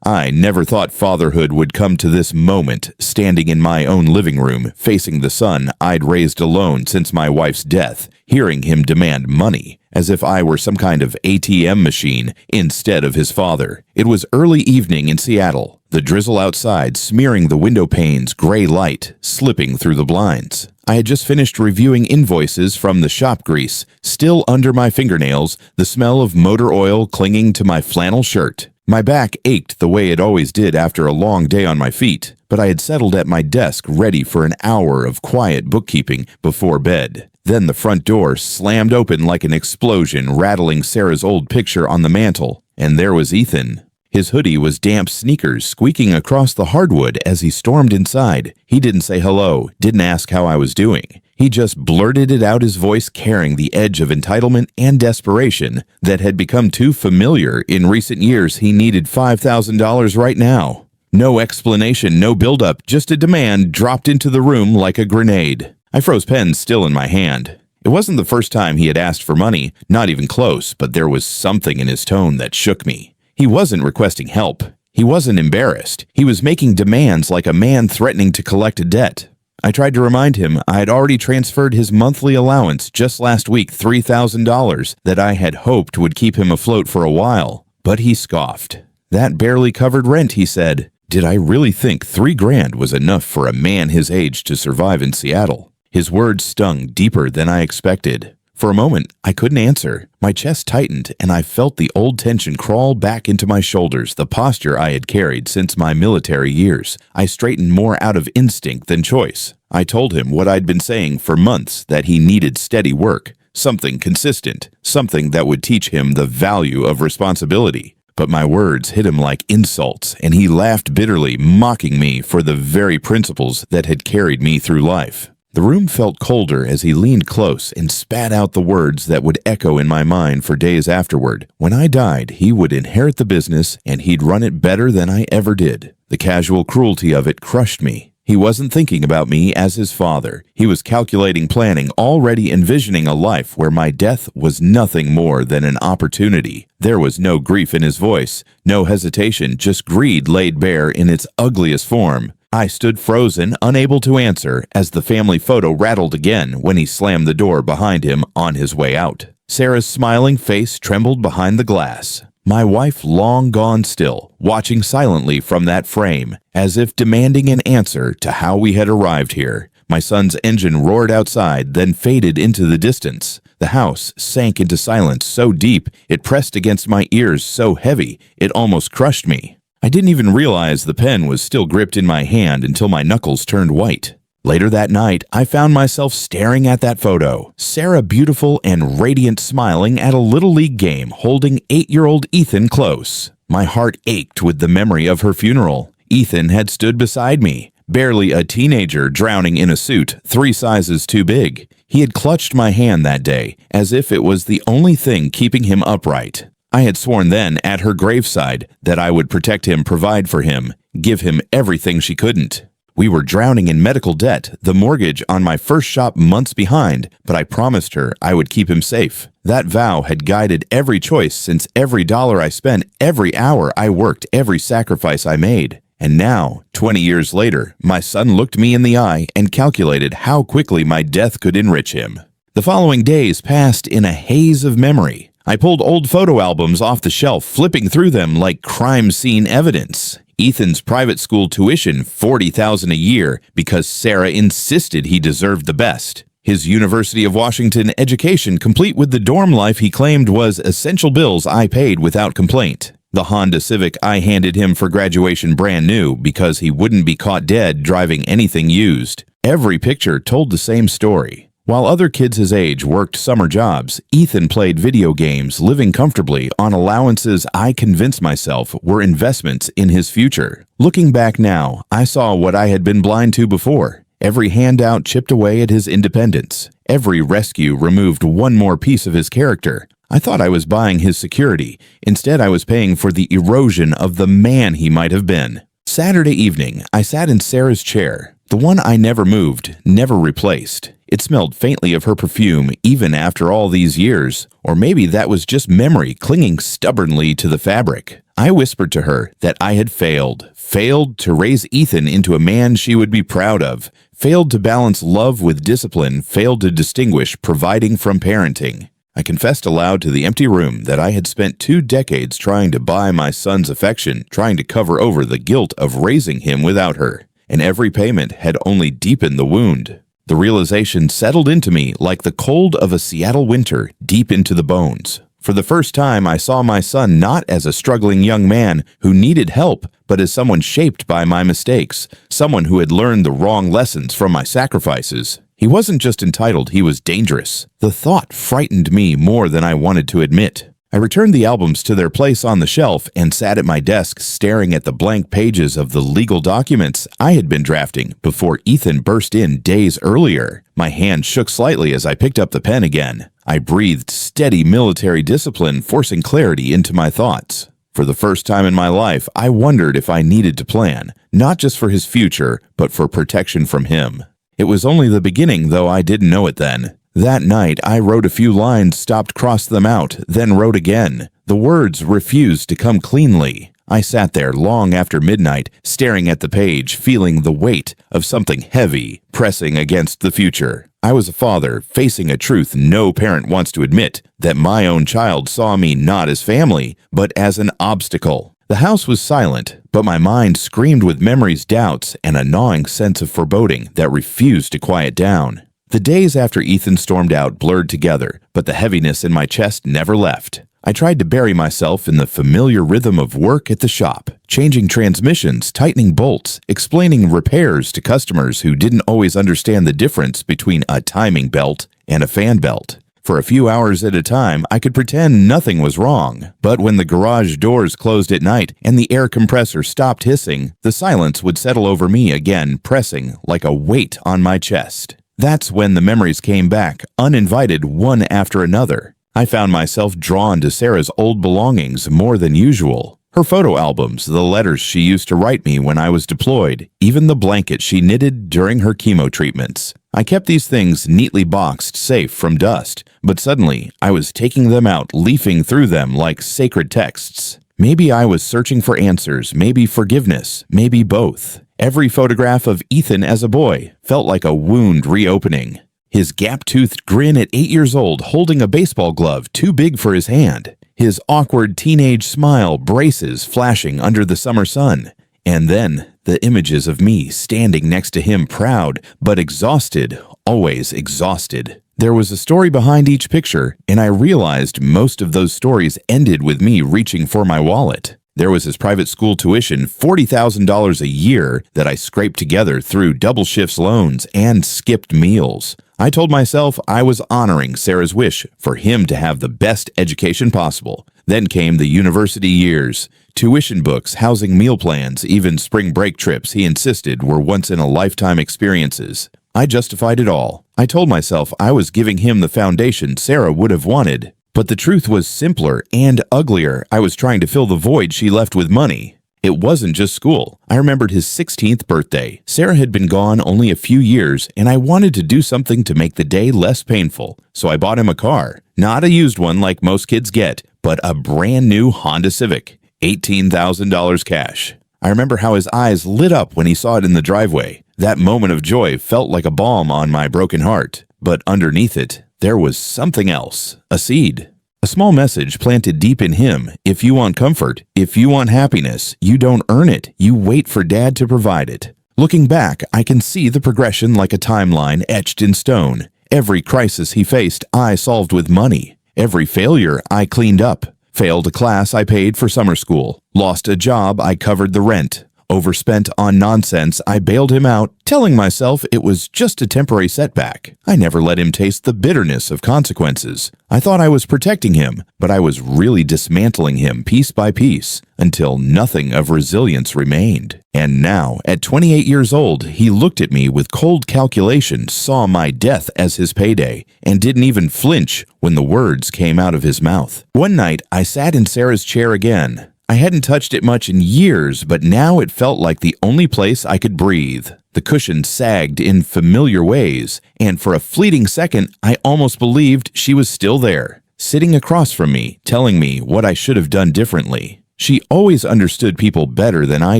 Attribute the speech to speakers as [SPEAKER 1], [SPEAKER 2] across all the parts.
[SPEAKER 1] I never thought fatherhood would come to this moment, standing in my own living room, facing the son I'd raised alone since my wife's death, hearing him demand money, as if I were some kind of ATM machine instead of his father. It was early evening in Seattle, the drizzle outside smearing the window panes gray light, slipping through the blinds. I had just finished reviewing invoices from the shop grease, still under my fingernails, the smell of motor oil clinging to my flannel shirt. My back ached the way it always did after a long day on my feet, but I had settled at my desk ready for an hour of quiet bookkeeping before bed. Then the front door slammed open like an explosion, rattling Sarah's old picture on the mantel, and there was Ethan. His hoodie was damp sneakers squeaking across the hardwood as he stormed inside. He didn't say hello, didn't ask how I was doing. He just blurted it out, his voice carrying the edge of entitlement and desperation that had become too familiar in recent years. He needed $5,000 right now. No explanation, no buildup, just a demand dropped into the room like a grenade. I froze, pen still in my hand. It wasn't the first time he had asked for money, not even close, but there was something in his tone that shook me. He wasn't requesting help. He wasn't embarrassed. He was making demands like a man threatening to collect a debt. I tried to remind him I had already transferred his monthly allowance just last week, $3,000, that I had hoped would keep him afloat for a while. But he scoffed. That barely covered rent, he said. Did I really think $3,000 was enough for a man his age to survive in Seattle? His words stung deeper than I expected. For a moment, I couldn't answer. My chest tightened, and I felt the old tension crawl back into my shoulders, the posture I had carried since my military years. I straightened more out of instinct than choice. I told him what I'd been saying for months, that he needed steady work, something consistent, something that would teach him the value of responsibility. But my words hit him like insults, and he laughed bitterly, mocking me for the very principles that had carried me through life. The room felt colder as he leaned close and spat out the words that would echo in my mind for days afterward. When I died, he would inherit the business, and he'd run it better than I ever did. The casual cruelty of it crushed me. He wasn't thinking about me as his father. He was calculating, planning, already envisioning a life where my death was nothing more than an opportunity. There was no grief in his voice, no hesitation, just greed laid bare in its ugliest form. I stood frozen, unable to answer, as the family photo rattled again when he slammed the door behind him on his way out. Sarah's smiling face trembled behind the glass. My wife long gone still, watching silently from that frame, as if demanding an answer to how we had arrived here. My son's engine roared outside, then faded into the distance. The house sank into silence so deep it pressed against my ears, so heavy it almost crushed me. I didn't even realize the pen was still gripped in my hand until my knuckles turned white. Later that night, I found myself staring at that photo. Sarah, beautiful and radiant, smiling at a Little League game, holding 8-year-old Ethan close. My heart ached with the memory of her funeral. Ethan had stood beside me, barely a teenager drowning in a suit 3 sizes too big. He had clutched my hand that day, as if it was the only thing keeping him upright. I had sworn then at her graveside that I would protect him, provide for him, give him everything she couldn't. We were drowning in medical debt, the mortgage on my first shop months behind, but I promised her I would keep him safe. That vow had guided every choice since every dollar I spent, every hour I worked, every sacrifice I made. And now, 20 years later, my son looked me in the eye and calculated how quickly my death could enrich him. The following days passed in a haze of memory. I pulled old photo albums off the shelf, flipping through them like crime scene evidence. Ethan's private school tuition, $40,000 a year, because Sarah insisted he deserved the best. His University of Washington education, complete with the dorm life he claimed was essential bills I paid without complaint. The Honda Civic I handed him for graduation brand new because he wouldn't be caught dead driving anything used. Every picture told the same story. While other kids his age worked summer jobs, Ethan played video games, living comfortably on allowances I convinced myself were investments in his future. Looking back now, I saw what I had been blind to before. Every handout chipped away at his independence. Every rescue removed one more piece of his character. I thought I was buying his security. Instead, I was paying for the erosion of the man he might have been. Saturday evening, I sat in Sarah's chair, the one I never moved, never replaced. It smelled faintly of her perfume even after all these years, or maybe that was just memory clinging stubbornly to the fabric. I whispered to her that I had failed to raise Ethan into a man she would be proud of, failed to balance love with discipline, failed to distinguish providing from parenting. I confessed aloud to the empty room that I had spent 2 decades trying to buy my son's affection, trying to cover over the guilt of raising him without her, and every payment had only deepened the wound. The realization settled into me like the cold of a Seattle winter, deep into the bones. For the first time, I saw my son not as a struggling young man who needed help, but as someone shaped by my mistakes, someone who had learned the wrong lessons from my sacrifices. He wasn't just entitled, he was dangerous. The thought frightened me more than I wanted to admit. I returned the albums to their place on the shelf and sat at my desk staring at the blank pages of the legal documents I had been drafting before Ethan burst in days earlier. My hand shook slightly as I picked up the pen again. I breathed steady military discipline, forcing clarity into my thoughts. For the first time in my life, I wondered if I needed to plan, not just for his future, but for protection from him. It was only the beginning, though I didn't know it then. That night, I wrote a few lines, stopped, crossed them out, then wrote again. The words refused to come cleanly. I sat there long after midnight, staring at the page, feeling the weight of something heavy pressing against the future. I was a father, facing a truth no parent wants to admit, that my own child saw me not as family, but as an obstacle. The house was silent, but my mind screamed with memories, doubts, and a gnawing sense of foreboding that refused to quiet down. The days after Ethan stormed out blurred together, but the heaviness in my chest never left. I tried to bury myself in the familiar rhythm of work at the shop, changing transmissions, tightening bolts, explaining repairs to customers who didn't always understand the difference between a timing belt and a fan belt. For a few hours at a time, I could pretend nothing was wrong. But when the garage doors closed at night and the air compressor stopped hissing, the silence would settle over me again, pressing like a weight on my chest. That's when the memories came back, uninvited, one after another. I found myself drawn to Sarah's old belongings more than usual. Her photo albums, the letters she used to write me when I was deployed, even the blanket she knitted during her chemo treatments. I kept these things neatly boxed, safe from dust, but suddenly I was taking them out, leafing through them like sacred texts. Maybe I was searching for answers, maybe forgiveness, maybe both. Every photograph of Ethan as a boy felt like a wound reopening. His gap-toothed grin at 8 years old, holding a baseball glove too big for his hand. His awkward teenage smile, braces flashing under the summer sun. And then the images of me standing next to him, proud but exhausted, always exhausted. There was a story behind each picture, and I realized most of those stories ended with me reaching for my wallet. There was his private school tuition, $40,000 a year, that I scraped together through double shifts loans and skipped meals. I told myself I was honoring Sarah's wish for him to have the best education possible. Then came the university years. Tuition books, housing meal plans, even spring break trips he insisted were once-in-a-lifetime experiences. I justified it all. I told myself I was giving him the foundation Sarah would have wanted. But the truth was simpler and uglier. I was trying to fill the void she left with money. It wasn't just school. I remembered his 16th birthday. Sarah had been gone only a few years, and I wanted to do something to make the day less painful. So I bought him a car. Not a used one like most kids get, but a brand new Honda Civic. $18,000 cash. I remember how his eyes lit up when he saw it in the driveway. That moment of joy felt like a balm on my broken heart. But underneath it, there was something else, a seed. A small message planted deep in him. If you want comfort, if you want happiness, you don't earn it. You wait for Dad to provide it. Looking back, I can see the progression like a timeline etched in stone. Every crisis he faced, I solved with money. Every failure, I cleaned up. Failed a class, I paid for summer school. Lost a job, I covered the rent. Overspent on nonsense, I bailed him out, telling myself it was just a temporary setback. I never let him taste the bitterness of consequences. I thought I was protecting him, but I was really dismantling him piece by piece until nothing of resilience remained. And now, at 28 years old, he looked at me with cold calculation, saw my death as his payday, and didn't even flinch when the words came out of his mouth. One night, I sat in Sarah's chair again. I hadn't touched it much in years, but now it felt like the only place I could breathe. The cushion sagged in familiar ways, and for a fleeting second, I almost believed she was still there, sitting across from me, telling me what I should have done differently. She always understood people better than I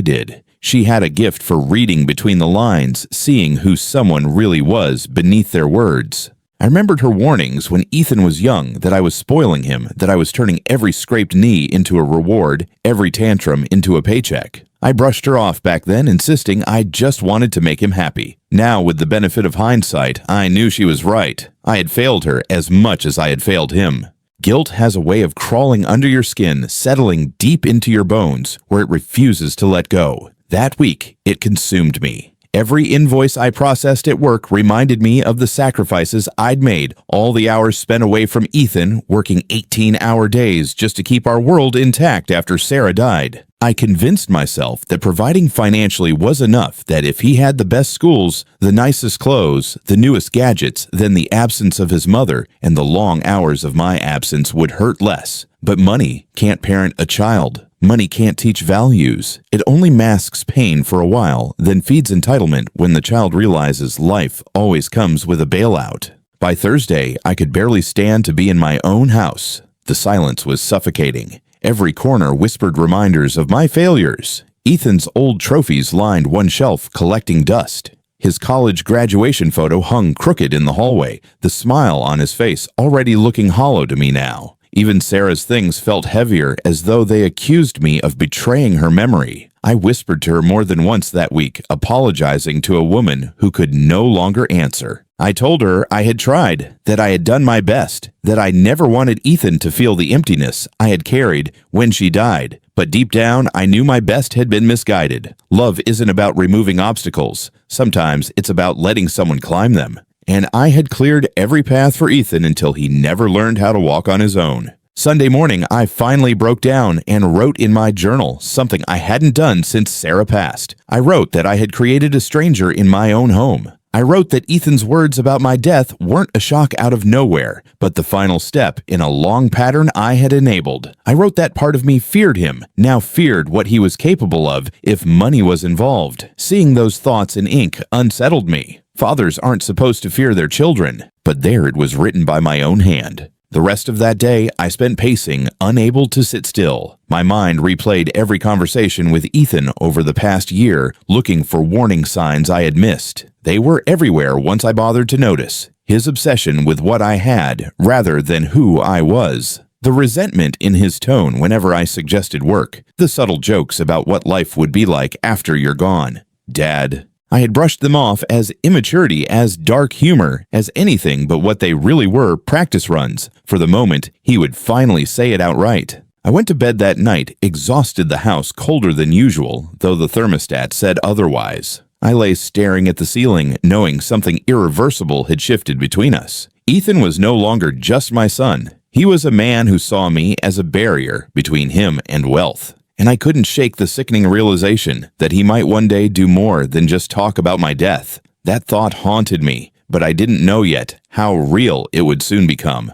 [SPEAKER 1] did. She had a gift for reading between the lines, seeing who someone really was beneath their words. I remembered her warnings when Ethan was young that I was spoiling him, that I was turning every scraped knee into a reward, every tantrum into a paycheck. I brushed her off back then, insisting I just wanted to make him happy. Now, with the benefit of hindsight, I knew she was right. I had failed her as much as I had failed him. Guilt has a way of crawling under your skin, settling deep into your bones, where it refuses to let go. That week, it consumed me. Every invoice I processed at work reminded me of the sacrifices I'd made, all the hours spent away from Ethan, working 18-hour days just to keep our world intact after Sarah died. I convinced myself that providing financially was enough, that if he had the best schools, the nicest clothes, the newest gadgets, then the absence of his mother and the long hours of my absence would hurt less. But money can't parent a child. Money can't teach values. It only masks pain for a while, then feeds entitlement when the child realizes life always comes with a bailout. By Thursday, I could barely stand to be in my own house. The silence was suffocating. Every corner whispered reminders of my failures. Ethan's old trophies lined one shelf, collecting dust. His college graduation photo hung crooked in the hallway, the smile on his face already looking hollow to me now. Even Sarah's things felt heavier, as though they accused me of betraying her memory. I whispered to her more than once that week, apologizing to a woman who could no longer answer. I told her I had tried, that I had done my best, that I never wanted Ethan to feel the emptiness I had carried when she died. But deep down, I knew my best had been misguided. Love isn't about removing obstacles. Sometimes it's about letting someone climb them. And I had cleared every path for Ethan until he never learned how to walk on his own. Sunday morning, I finally broke down and wrote in my journal, something I hadn't done since Sarah passed. I wrote that I had created a stranger in my own home. I wrote that Ethan's words about my death weren't a shock out of nowhere, but the final step in a long pattern I had enabled. I wrote that part of me feared him, now feared what he was capable of if money was involved. Seeing those thoughts in ink unsettled me. Fathers aren't supposed to fear their children, but there it was written by my own hand. The rest of that day, I spent pacing, unable to sit still. My mind replayed every conversation with Ethan over the past year, looking for warning signs I had missed. They were everywhere once I bothered to notice. His obsession with what I had, rather than who I was. The resentment in his tone whenever I suggested work. The subtle jokes about what life would be like after you're gone. Dad. I had brushed them off as immaturity, as dark humor, as anything but what they really were, practice runs. For the moment, he would finally say it outright. I went to bed that night, exhausted, the house colder than usual, though the thermostat said otherwise. I lay staring at the ceiling, knowing something irreversible had shifted between us. Ethan was no longer just my son. He was a man who saw me as a barrier between him and wealth. And I couldn't shake the sickening realization that he might one day do more than just talk about my death. That thought haunted me, but I didn't know yet how real it would soon become.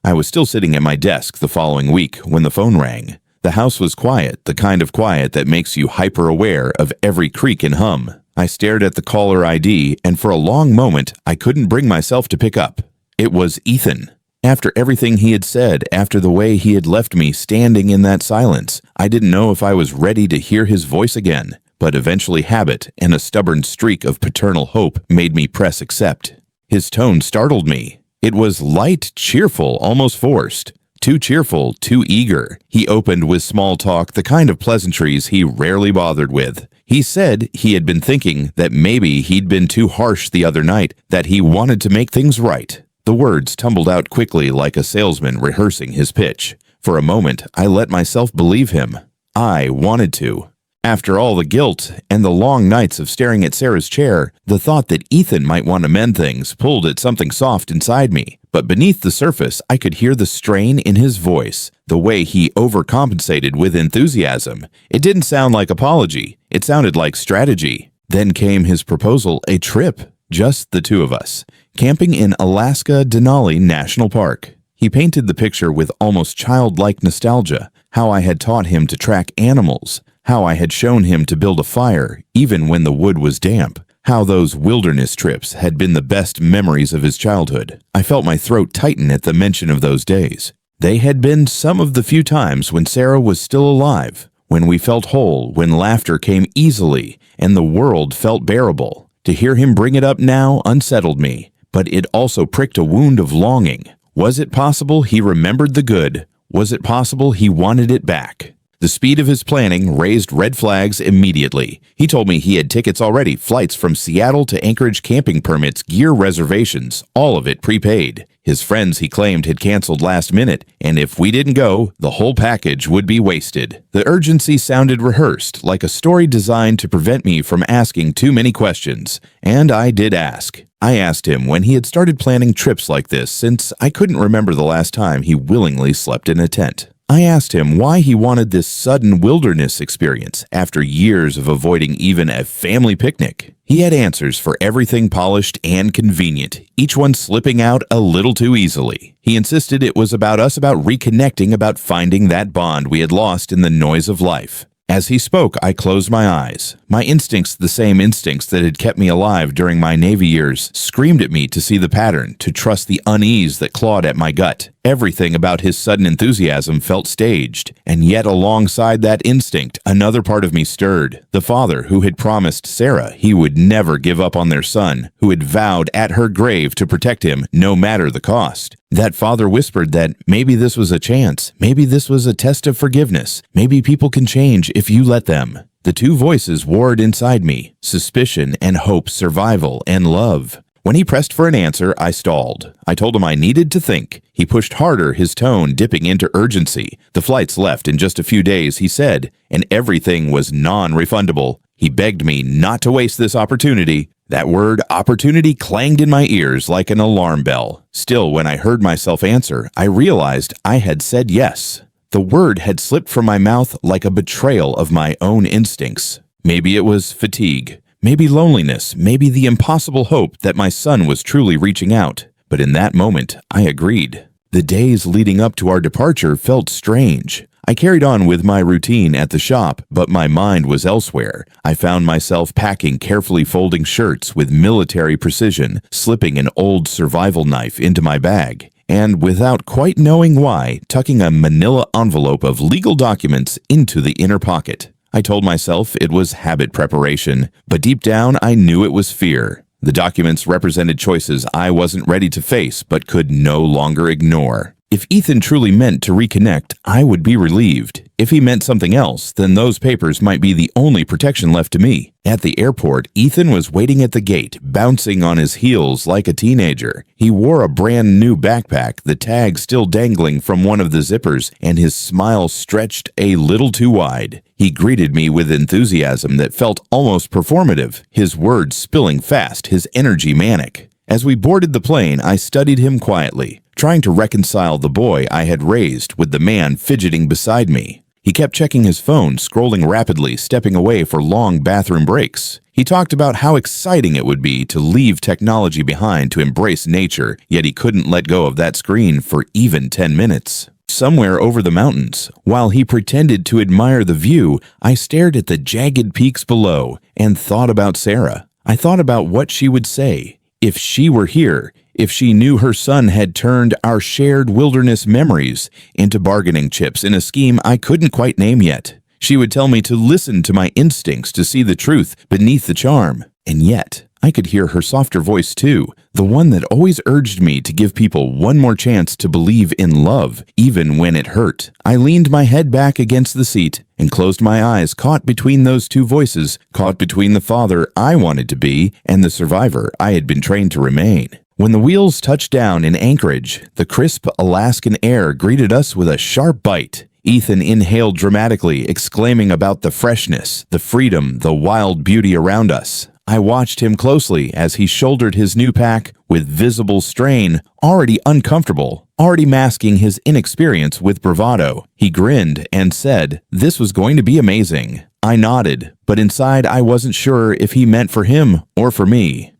[SPEAKER 1] I was still sitting at my desk the following week when the phone rang. The house was quiet, the kind of quiet that makes you hyper-aware of every creak and hum. I stared at the caller ID, and for a long moment, I couldn't bring myself to pick up. It was Ethan. After everything he had said, after the way he had left me standing in that silence, I didn't know if I was ready to hear his voice again. But eventually habit and a stubborn streak of paternal hope made me press accept. His tone startled me. It was light, cheerful, almost forced. Too cheerful, too eager. He opened with small talk, the kind of pleasantries he rarely bothered with. He said he had been thinking that maybe he'd been too harsh the other night, that he wanted to make things right. The words tumbled out quickly like a salesman rehearsing his pitch. For a moment, I let myself believe him. I wanted to. After all the guilt and the long nights of staring at Sarah's chair, the thought that Ethan might want to mend things pulled at something soft inside me. But beneath the surface, I could hear the strain in his voice, the way he overcompensated with enthusiasm. It didn't sound like apology. It sounded like strategy. Then came his proposal, a trip. Just the two of us, camping in Alaska Denali National Park. He painted the picture with almost childlike nostalgia, how I had taught him to track animals, how I had shown him to build a fire even when the wood was damp, how those wilderness trips had been the best memories of his childhood. I felt my throat tighten at the mention of those days. They had been some of the few times when Sarah was still alive, when we felt whole, when laughter came easily, and the world felt bearable. To hear him bring it up now unsettled me, but it also pricked a wound of longing. Was it possible he remembered the good? Was it possible he wanted it back? The speed of his planning raised red flags immediately. He told me he had tickets already, flights from Seattle to Anchorage, camping permits, gear reservations, all of it prepaid. His friends, he claimed, had canceled last minute, and if we didn't go, the whole package would be wasted. The urgency sounded rehearsed, like a story designed to prevent me from asking too many questions. And I did ask. I asked him when he had started planning trips like this, since I couldn't remember the last time he willingly slept in a tent. I asked him why he wanted this sudden wilderness experience after years of avoiding even a family picnic. He had answers for everything polished and convenient, each one slipping out a little too easily. He insisted it was about us, about reconnecting, about finding that bond we had lost in the noise of life. As he spoke, I closed my eyes. My instincts, the same instincts that had kept me alive during my Navy years, screamed at me to see the pattern, to trust the unease that clawed at my gut. Everything about his sudden enthusiasm felt staged, and yet alongside that instinct, another part of me stirred. The father who had promised Sarah he would never give up on their son, who had vowed at her grave to protect him no matter the cost. That father whispered that maybe this was a chance, maybe this was a test of forgiveness, maybe people can change if you let them. The two voices warred inside me, suspicion and hope, survival and love. When he pressed for an answer, I stalled. I told him I needed to think. He pushed harder, his tone dipping into urgency. The flights left in just a few days, he said, and everything was non-refundable. He begged me not to waste this opportunity. That word, opportunity, clanged in my ears like an alarm bell. Still, when I heard myself answer, I realized I had said yes. The word had slipped from my mouth like a betrayal of my own instincts. Maybe it was fatigue. Maybe loneliness, maybe the impossible hope that my son was truly reaching out. But in that moment, I agreed. The days leading up to our departure felt strange. I carried on with my routine at the shop, but my mind was elsewhere. I found myself packing carefully folding shirts with military precision, slipping an old survival knife into my bag, and without quite knowing why, tucking a manila envelope of legal documents into the inner pocket. I told myself it was habit preparation, but deep down I knew it was fear. The documents represented choices I wasn't ready to face but could no longer ignore. If Ethan truly meant to reconnect, I would be relieved. If he meant something else, then those papers might be the only protection left to me. At the airport, Ethan was waiting at the gate, bouncing on his heels like a teenager. He wore a brand new backpack, the tag still dangling from one of the zippers, and his smile stretched a little too wide. He greeted me with enthusiasm that felt almost performative, his words spilling fast, his energy manic. As we boarded the plane, I studied him quietly, trying to reconcile the boy I had raised with the man fidgeting beside me. He kept checking his phone, scrolling rapidly, stepping away for long bathroom breaks. He talked about how exciting it would be to leave technology behind to embrace nature, yet he couldn't let go of that screen for even 10 minutes. Somewhere over the mountains, while he pretended to admire the view, I stared at the jagged peaks below and thought about Sarah. I thought about what she would say. If she were here, if she knew her son had turned our shared wilderness memories into bargaining chips in a scheme I couldn't quite name yet, she would tell me to listen to my instincts, to see the truth beneath the charm. And yet, I could hear her softer voice too, the one that always urged me to give people one more chance to believe in love, even when it hurt. I leaned my head back against the seat and closed my eyes, caught between those two voices, caught between the father I wanted to be and the survivor I had been trained to remain. When the wheels touched down in Anchorage, the crisp Alaskan air greeted us with a sharp bite. Ethan inhaled dramatically, exclaiming about the freshness, the freedom, the wild beauty around us. I watched him closely as he shouldered his new pack with visible strain, already uncomfortable, already masking his inexperience with bravado. He grinned and said this was going to be amazing. I nodded, but inside I wasn't sure if he meant for him or for me.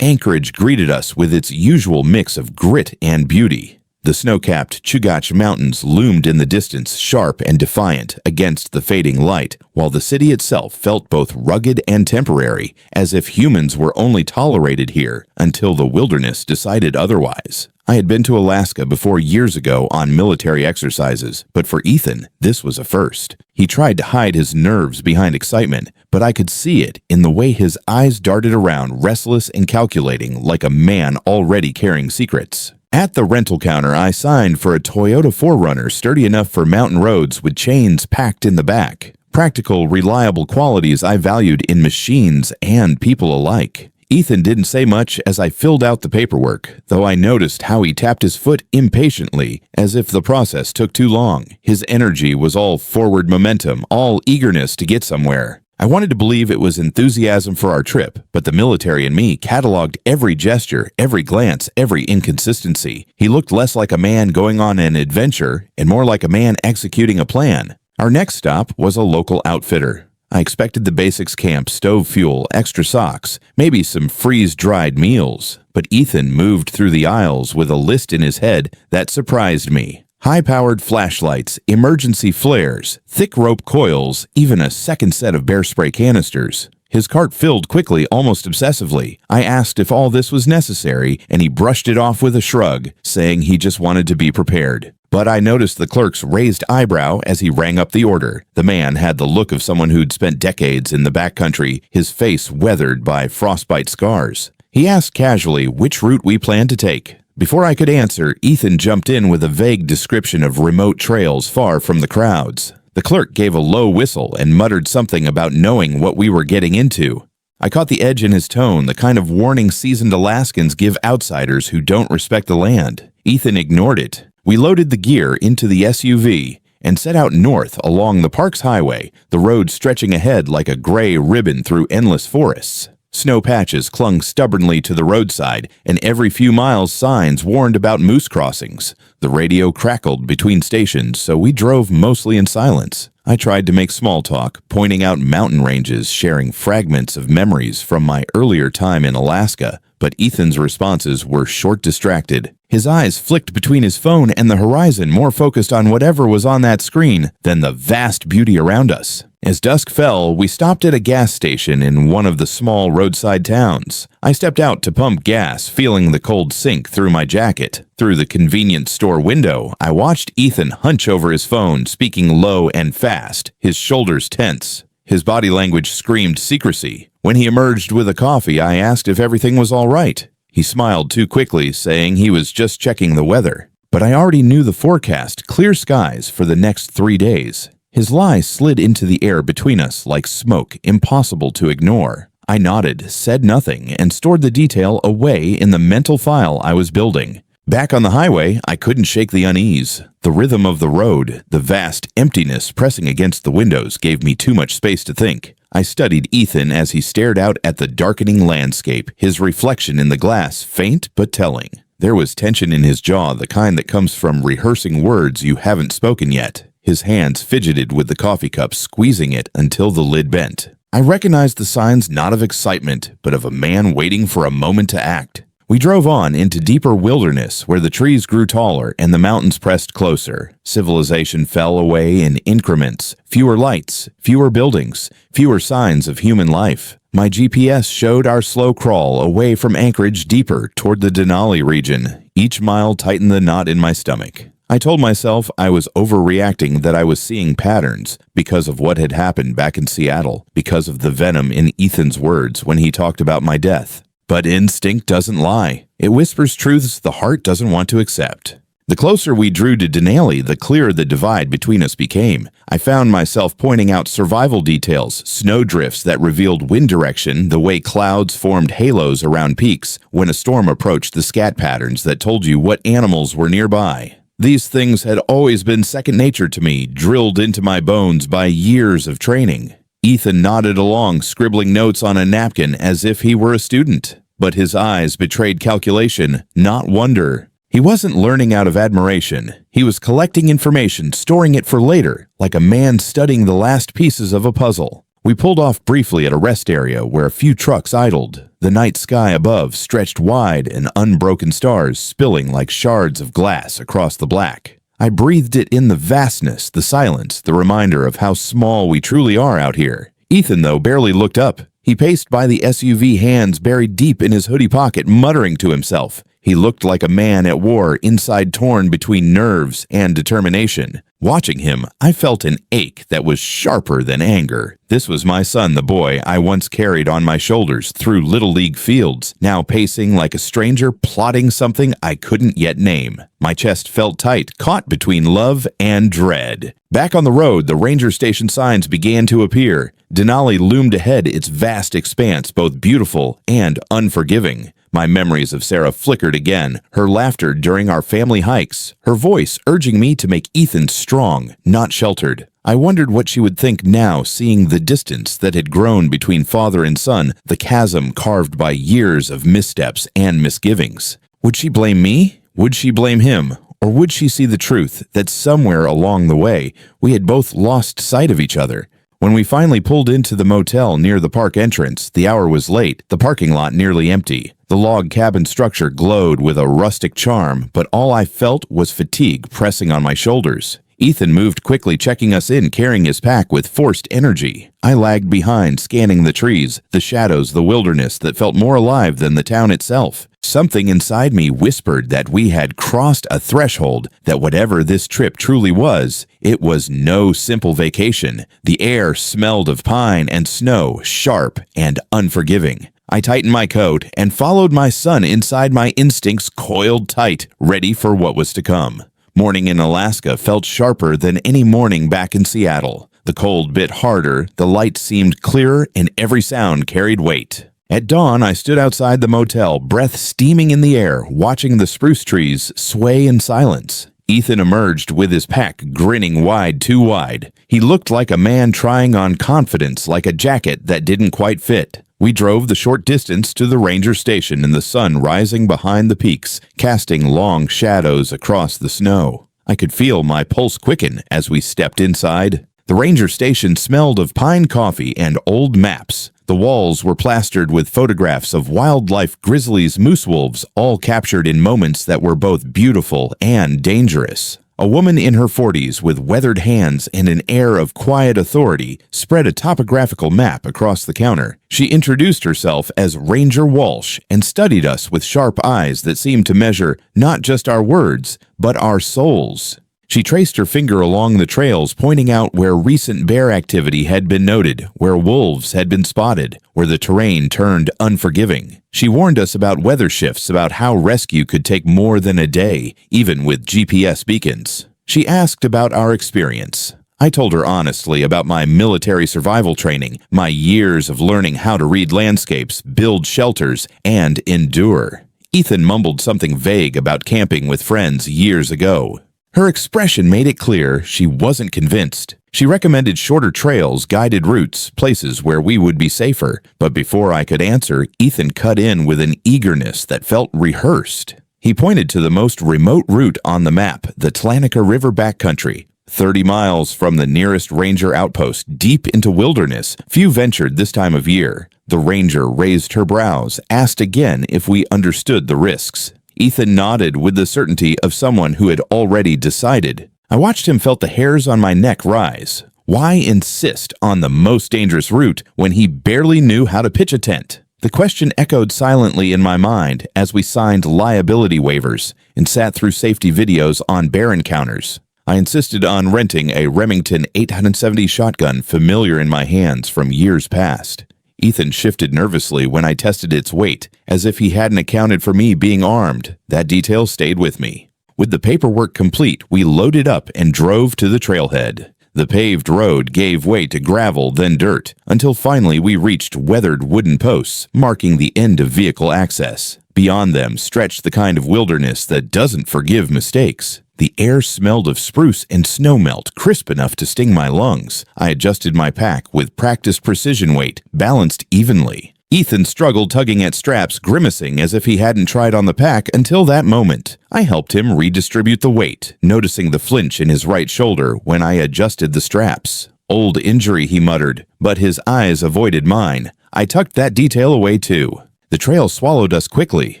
[SPEAKER 1] Anchorage greeted us with its usual mix of grit and beauty. The snow-capped Chugach Mountains loomed in the distance, sharp and defiant against the fading light, while the city itself felt both rugged and temporary, as if humans were only tolerated here until the wilderness decided otherwise. I had been to Alaska before years ago on military exercises, but for Ethan, this was a first. He tried to hide his nerves behind excitement, but I could see it in the way his eyes darted around, restless and calculating, like a man already carrying secrets. At the rental counter, I signed for a Toyota 4Runner sturdy enough for mountain roads with chains packed in the back. Practical, reliable qualities I valued in machines and people alike. Ethan didn't say much as I filled out the paperwork, though I noticed how he tapped his foot impatiently, as if the process took too long. His energy was all forward momentum, all eagerness to get somewhere. I wanted to believe it was enthusiasm for our trip, but the military in me cataloged every gesture, every glance, every inconsistency. He looked less like a man going on an adventure and more like a man executing a plan. Our next stop was a local outfitter. I expected the basics: camp, stove fuel, extra socks, maybe some freeze-dried meals. But Ethan moved through the aisles with a list in his head that surprised me. High-powered flashlights, emergency flares, thick rope coils, even a second set of bear spray canisters. His cart filled quickly, almost obsessively. I asked if all this was necessary, and he brushed it off with a shrug, saying he just wanted to be prepared. But I noticed the clerk's raised eyebrow as he rang up the order. The man had the look of someone who'd spent decades in the backcountry, his face weathered by frostbite scars. He asked casually which route we planned to take. Before I could answer, Ethan jumped in with a vague description of remote trails far from the crowds. The clerk gave a low whistle and muttered something about knowing what we were getting into. I caught the edge in his tone, the kind of warning seasoned Alaskans give outsiders who don't respect the land. Ethan ignored it. We loaded the gear into the SUV and set out north along the park's highway, the road stretching ahead like a gray ribbon through endless forests. Snow patches clung stubbornly to the roadside, and every few miles signs warned about moose crossings. The radio crackled between stations, so we drove mostly in silence. I tried to make small talk, pointing out mountain ranges, sharing fragments of memories from my earlier time in Alaska, but Ethan's responses were short, distracted. His eyes flicked between his phone and the horizon, more focused on whatever was on that screen than the vast beauty around us. As dusk fell, we stopped at a gas station in one of the small roadside towns. I stepped out to pump gas, feeling the cold sink through my jacket. Through the convenience store window, I watched Ethan hunch over his phone, speaking low and fast, his shoulders tense. His body language screamed secrecy. When he emerged with a coffee, I asked if everything was all right. He smiled too quickly, saying he was just checking the weather. But I already knew the forecast: clear skies for the next 3 days. His lie slid into the air between us like smoke, impossible to ignore. I nodded, said nothing, and stored the detail away in the mental file I was building. Back on the highway, I couldn't shake the unease. The rhythm of the road, the vast emptiness pressing against the windows gave me too much space to think. I studied Ethan as he stared out at the darkening landscape, his reflection in the glass faint but telling. There was tension in his jaw, the kind that comes from rehearsing words you haven't spoken yet. His hands fidgeted with the coffee cup, squeezing it until the lid bent. I recognized the signs not of excitement, but of a man waiting for a moment to act. We drove on into deeper wilderness where the trees grew taller and the mountains pressed closer. Civilization fell away in increments. Fewer lights, fewer buildings, fewer signs of human life. My GPS showed our slow crawl away from Anchorage deeper toward the Denali region. Each mile tightened the knot in my stomach. I told myself I was overreacting, that I was seeing patterns because of what had happened back in Seattle, because of the venom in Ethan's words when he talked about my death. But instinct doesn't lie. It whispers truths the heart doesn't want to accept. The closer we drew to Denali, the clearer the divide between us became. I found myself pointing out survival details, snowdrifts that revealed wind direction, the way clouds formed halos around peaks when a storm approached, the scat patterns that told you what animals were nearby. These things had always been second nature to me, drilled into my bones by years of training. Ethan nodded along, scribbling notes on a napkin as if he were a student. But his eyes betrayed calculation, not wonder. He wasn't learning out of admiration. He was collecting information, storing it for later, like a man studying the last pieces of a puzzle. We pulled off briefly at a rest area where a few trucks idled. The night sky above stretched wide and unbroken stars spilling like shards of glass across the black. I breathed it in, the vastness, the silence, the reminder of how small we truly are out here. Ethan, though, barely looked up. He paced by the SUV, hands buried deep in his hoodie pocket, muttering to himself. He looked like a man at war, inside torn between nerves and determination. Watching him, I felt an ache that was sharper than anger. This was my son, the boy I once carried on my shoulders through Little League fields, now pacing like a stranger, plotting something I couldn't yet name. My chest felt tight, caught between love and dread. Back on the road, the ranger station signs began to appear. Denali loomed ahead, its vast expanse both beautiful and unforgiving. My memories of Sarah flickered again, her laughter during our family hikes, her voice urging me to make Ethan strong, not sheltered. I wondered what she would think now, seeing the distance that had grown between father and son, the chasm carved by years of missteps and misgivings. Would she blame me? Would she blame him? Or would she see the truth that somewhere along the way we had both lost sight of each other? When we finally pulled into the motel near the park entrance, the hour was late, the parking lot nearly empty. The log cabin structure glowed with a rustic charm, but all I felt was fatigue pressing on my shoulders. Ethan moved quickly, checking us in, carrying his pack with forced energy. I lagged behind, scanning the trees, the shadows, the wilderness that felt more alive than the town itself. Something inside me whispered that we had crossed a threshold, that whatever this trip truly was, it was no simple vacation. The air smelled of pine and snow, sharp and unforgiving. I tightened my coat and followed my son inside, my instincts coiled tight, ready for what was to come. Morning in Alaska felt sharper than any morning back in Seattle. The cold bit harder, the light seemed clearer, and every sound carried weight. At dawn, I stood outside the motel, breath steaming in the air, watching the spruce trees sway in silence. Ethan emerged with his pack grinning wide, too wide. He looked like a man trying on confidence, like a jacket that didn't quite fit. We drove the short distance to the ranger station in the sun rising behind the peaks, casting long shadows across the snow. I could feel my pulse quicken as we stepped inside. The ranger station smelled of pine coffee and old maps. The walls were plastered with photographs of wildlife, grizzlies, moose wolves, all captured in moments that were both beautiful and dangerous. A woman in her 40s with weathered hands and an air of quiet authority spread a topographical map across the counter. She introduced herself as Ranger Walsh and studied us with sharp eyes that seemed to measure not just our words, but our souls. She traced her finger along the trails, pointing out where recent bear activity had been noted, where wolves had been spotted, where the terrain turned unforgiving. She warned us about weather shifts, about how rescue could take more than a day, even with GPS beacons. She asked about our experience. I told her honestly about my military survival training, my years of learning how to read landscapes, build shelters, and endure. Ethan mumbled something vague about camping with friends years ago. Her expression made it clear she wasn't convinced. She recommended shorter trails, guided routes, places where we would be safer. But before I could answer, Ethan cut in with an eagerness that felt rehearsed. He pointed to the most remote route on the map, the Tlanica River backcountry. 30 miles from the nearest ranger outpost, deep into wilderness. Few ventured this time of year. The ranger raised her brows, asked again if we understood the risks. Ethan nodded with the certainty of someone who had already decided. I watched him, felt the hairs on my neck rise. Why insist on the most dangerous route when he barely knew how to pitch a tent? The question echoed silently in my mind as we signed liability waivers and sat through safety videos on bear encounters. I insisted on renting a Remington 870 shotgun familiar in my hands from years past. Ethan shifted nervously when I tested its weight, as if he hadn't accounted for me being armed. That detail stayed with me. With the paperwork complete, we loaded up and drove to the trailhead. The paved road gave way to gravel, then dirt, until finally we reached weathered wooden posts, marking the end of vehicle access. Beyond them stretched the kind of wilderness that doesn't forgive mistakes. The air smelled of spruce and snowmelt, crisp enough to sting my lungs. I adjusted my pack with practiced precision weight, balanced evenly. Ethan struggled, tugging at straps, grimacing as if he hadn't tried on the pack until that moment. I helped him redistribute the weight, noticing the flinch in his right shoulder when I adjusted the straps. "Old injury," he muttered, but his eyes avoided mine. I tucked that detail away too. The trail swallowed us quickly.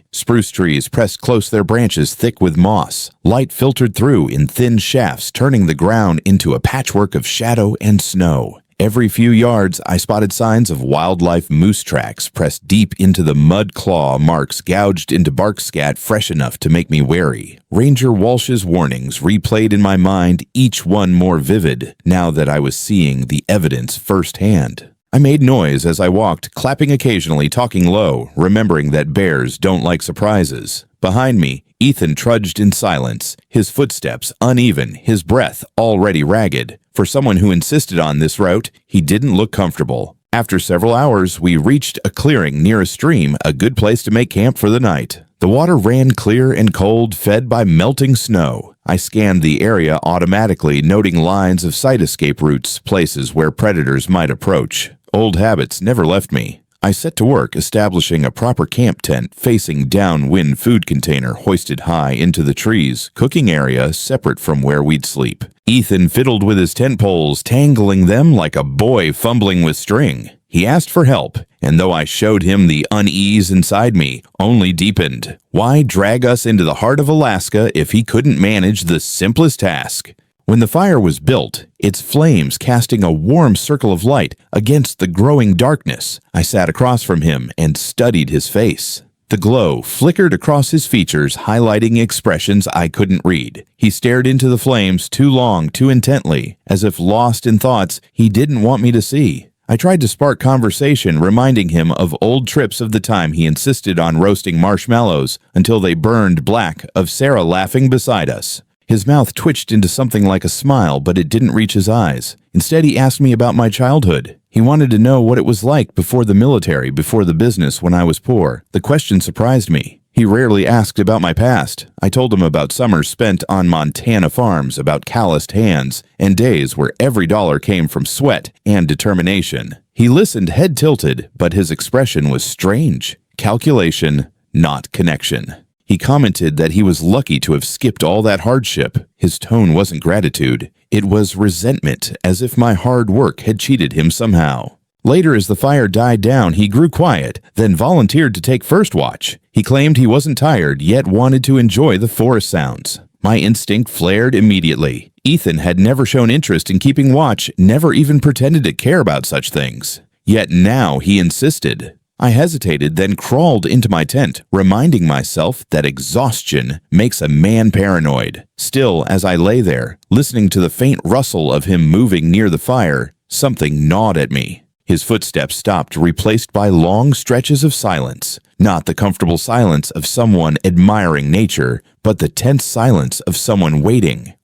[SPEAKER 1] Spruce trees pressed close, their branches thick with moss. Light filtered through in thin shafts, turning the ground into a patchwork of shadow and snow. Every few yards, I spotted signs of wildlife moose tracks pressed deep into the mud claw marks gouged into bark scat fresh enough to make me wary. Ranger Walsh's warnings replayed in my mind, each one more vivid, now that I was seeing the evidence firsthand. I made noise as I walked, clapping occasionally, talking low, remembering that bears don't like surprises. Behind me, Ethan trudged in silence, his footsteps uneven, his breath already ragged. For someone who insisted on this route, he didn't look comfortable. After several hours, we reached a clearing near a stream, a good place to make camp for the night. The water ran clear and cold, fed by melting snow. I scanned the area automatically, noting lines of side escape routes, places where predators might approach. Old habits never left me. I set to work establishing a proper camp tent facing downwind food container hoisted high into the trees, cooking area separate from where we'd sleep. Ethan fiddled with his tent poles, tangling them like a boy fumbling with string. He asked for help, and though I showed him the unease inside me, only deepened. Why drag us into the heart of Alaska if he couldn't manage the simplest task? When the fire was built, its flames casting a warm circle of light against the growing darkness, I sat across from him and studied his face. The glow flickered across his features, highlighting expressions I couldn't read. He stared into the flames too long, too intently, as if lost in thoughts he didn't want me to see. I tried to spark conversation, reminding him of old trips of the time he insisted on roasting marshmallows until they burned black, of Sarah laughing beside us. His mouth twitched into something like a smile, but it didn't reach his eyes. Instead, he asked me about my childhood. He wanted to know what it was like before the military, before the business when I was poor. The question surprised me. He rarely asked about my past. I told him about summers spent on Montana farms, about calloused hands, and days where every dollar came from sweat and determination. He listened head tilted, but his expression was strange. Calculation, not connection. He commented that he was lucky to have skipped all that hardship. His tone wasn't gratitude. It was resentment, as if my hard work had cheated him somehow. Later, as the fire died down, he grew quiet, then volunteered to take first watch. He claimed he wasn't tired, yet wanted to enjoy the forest sounds. My instinct flared immediately. Ethan had never shown interest in keeping watch, never even pretended to care about such things. Yet now he insisted. I hesitated, then crawled into my tent, reminding myself that exhaustion makes a man paranoid. Still, as I lay there, listening to the faint rustle of him moving near the fire, something gnawed at me. His footsteps stopped, replaced by long stretches of silence. Not the comfortable silence of someone admiring nature, but the tense silence of someone waiting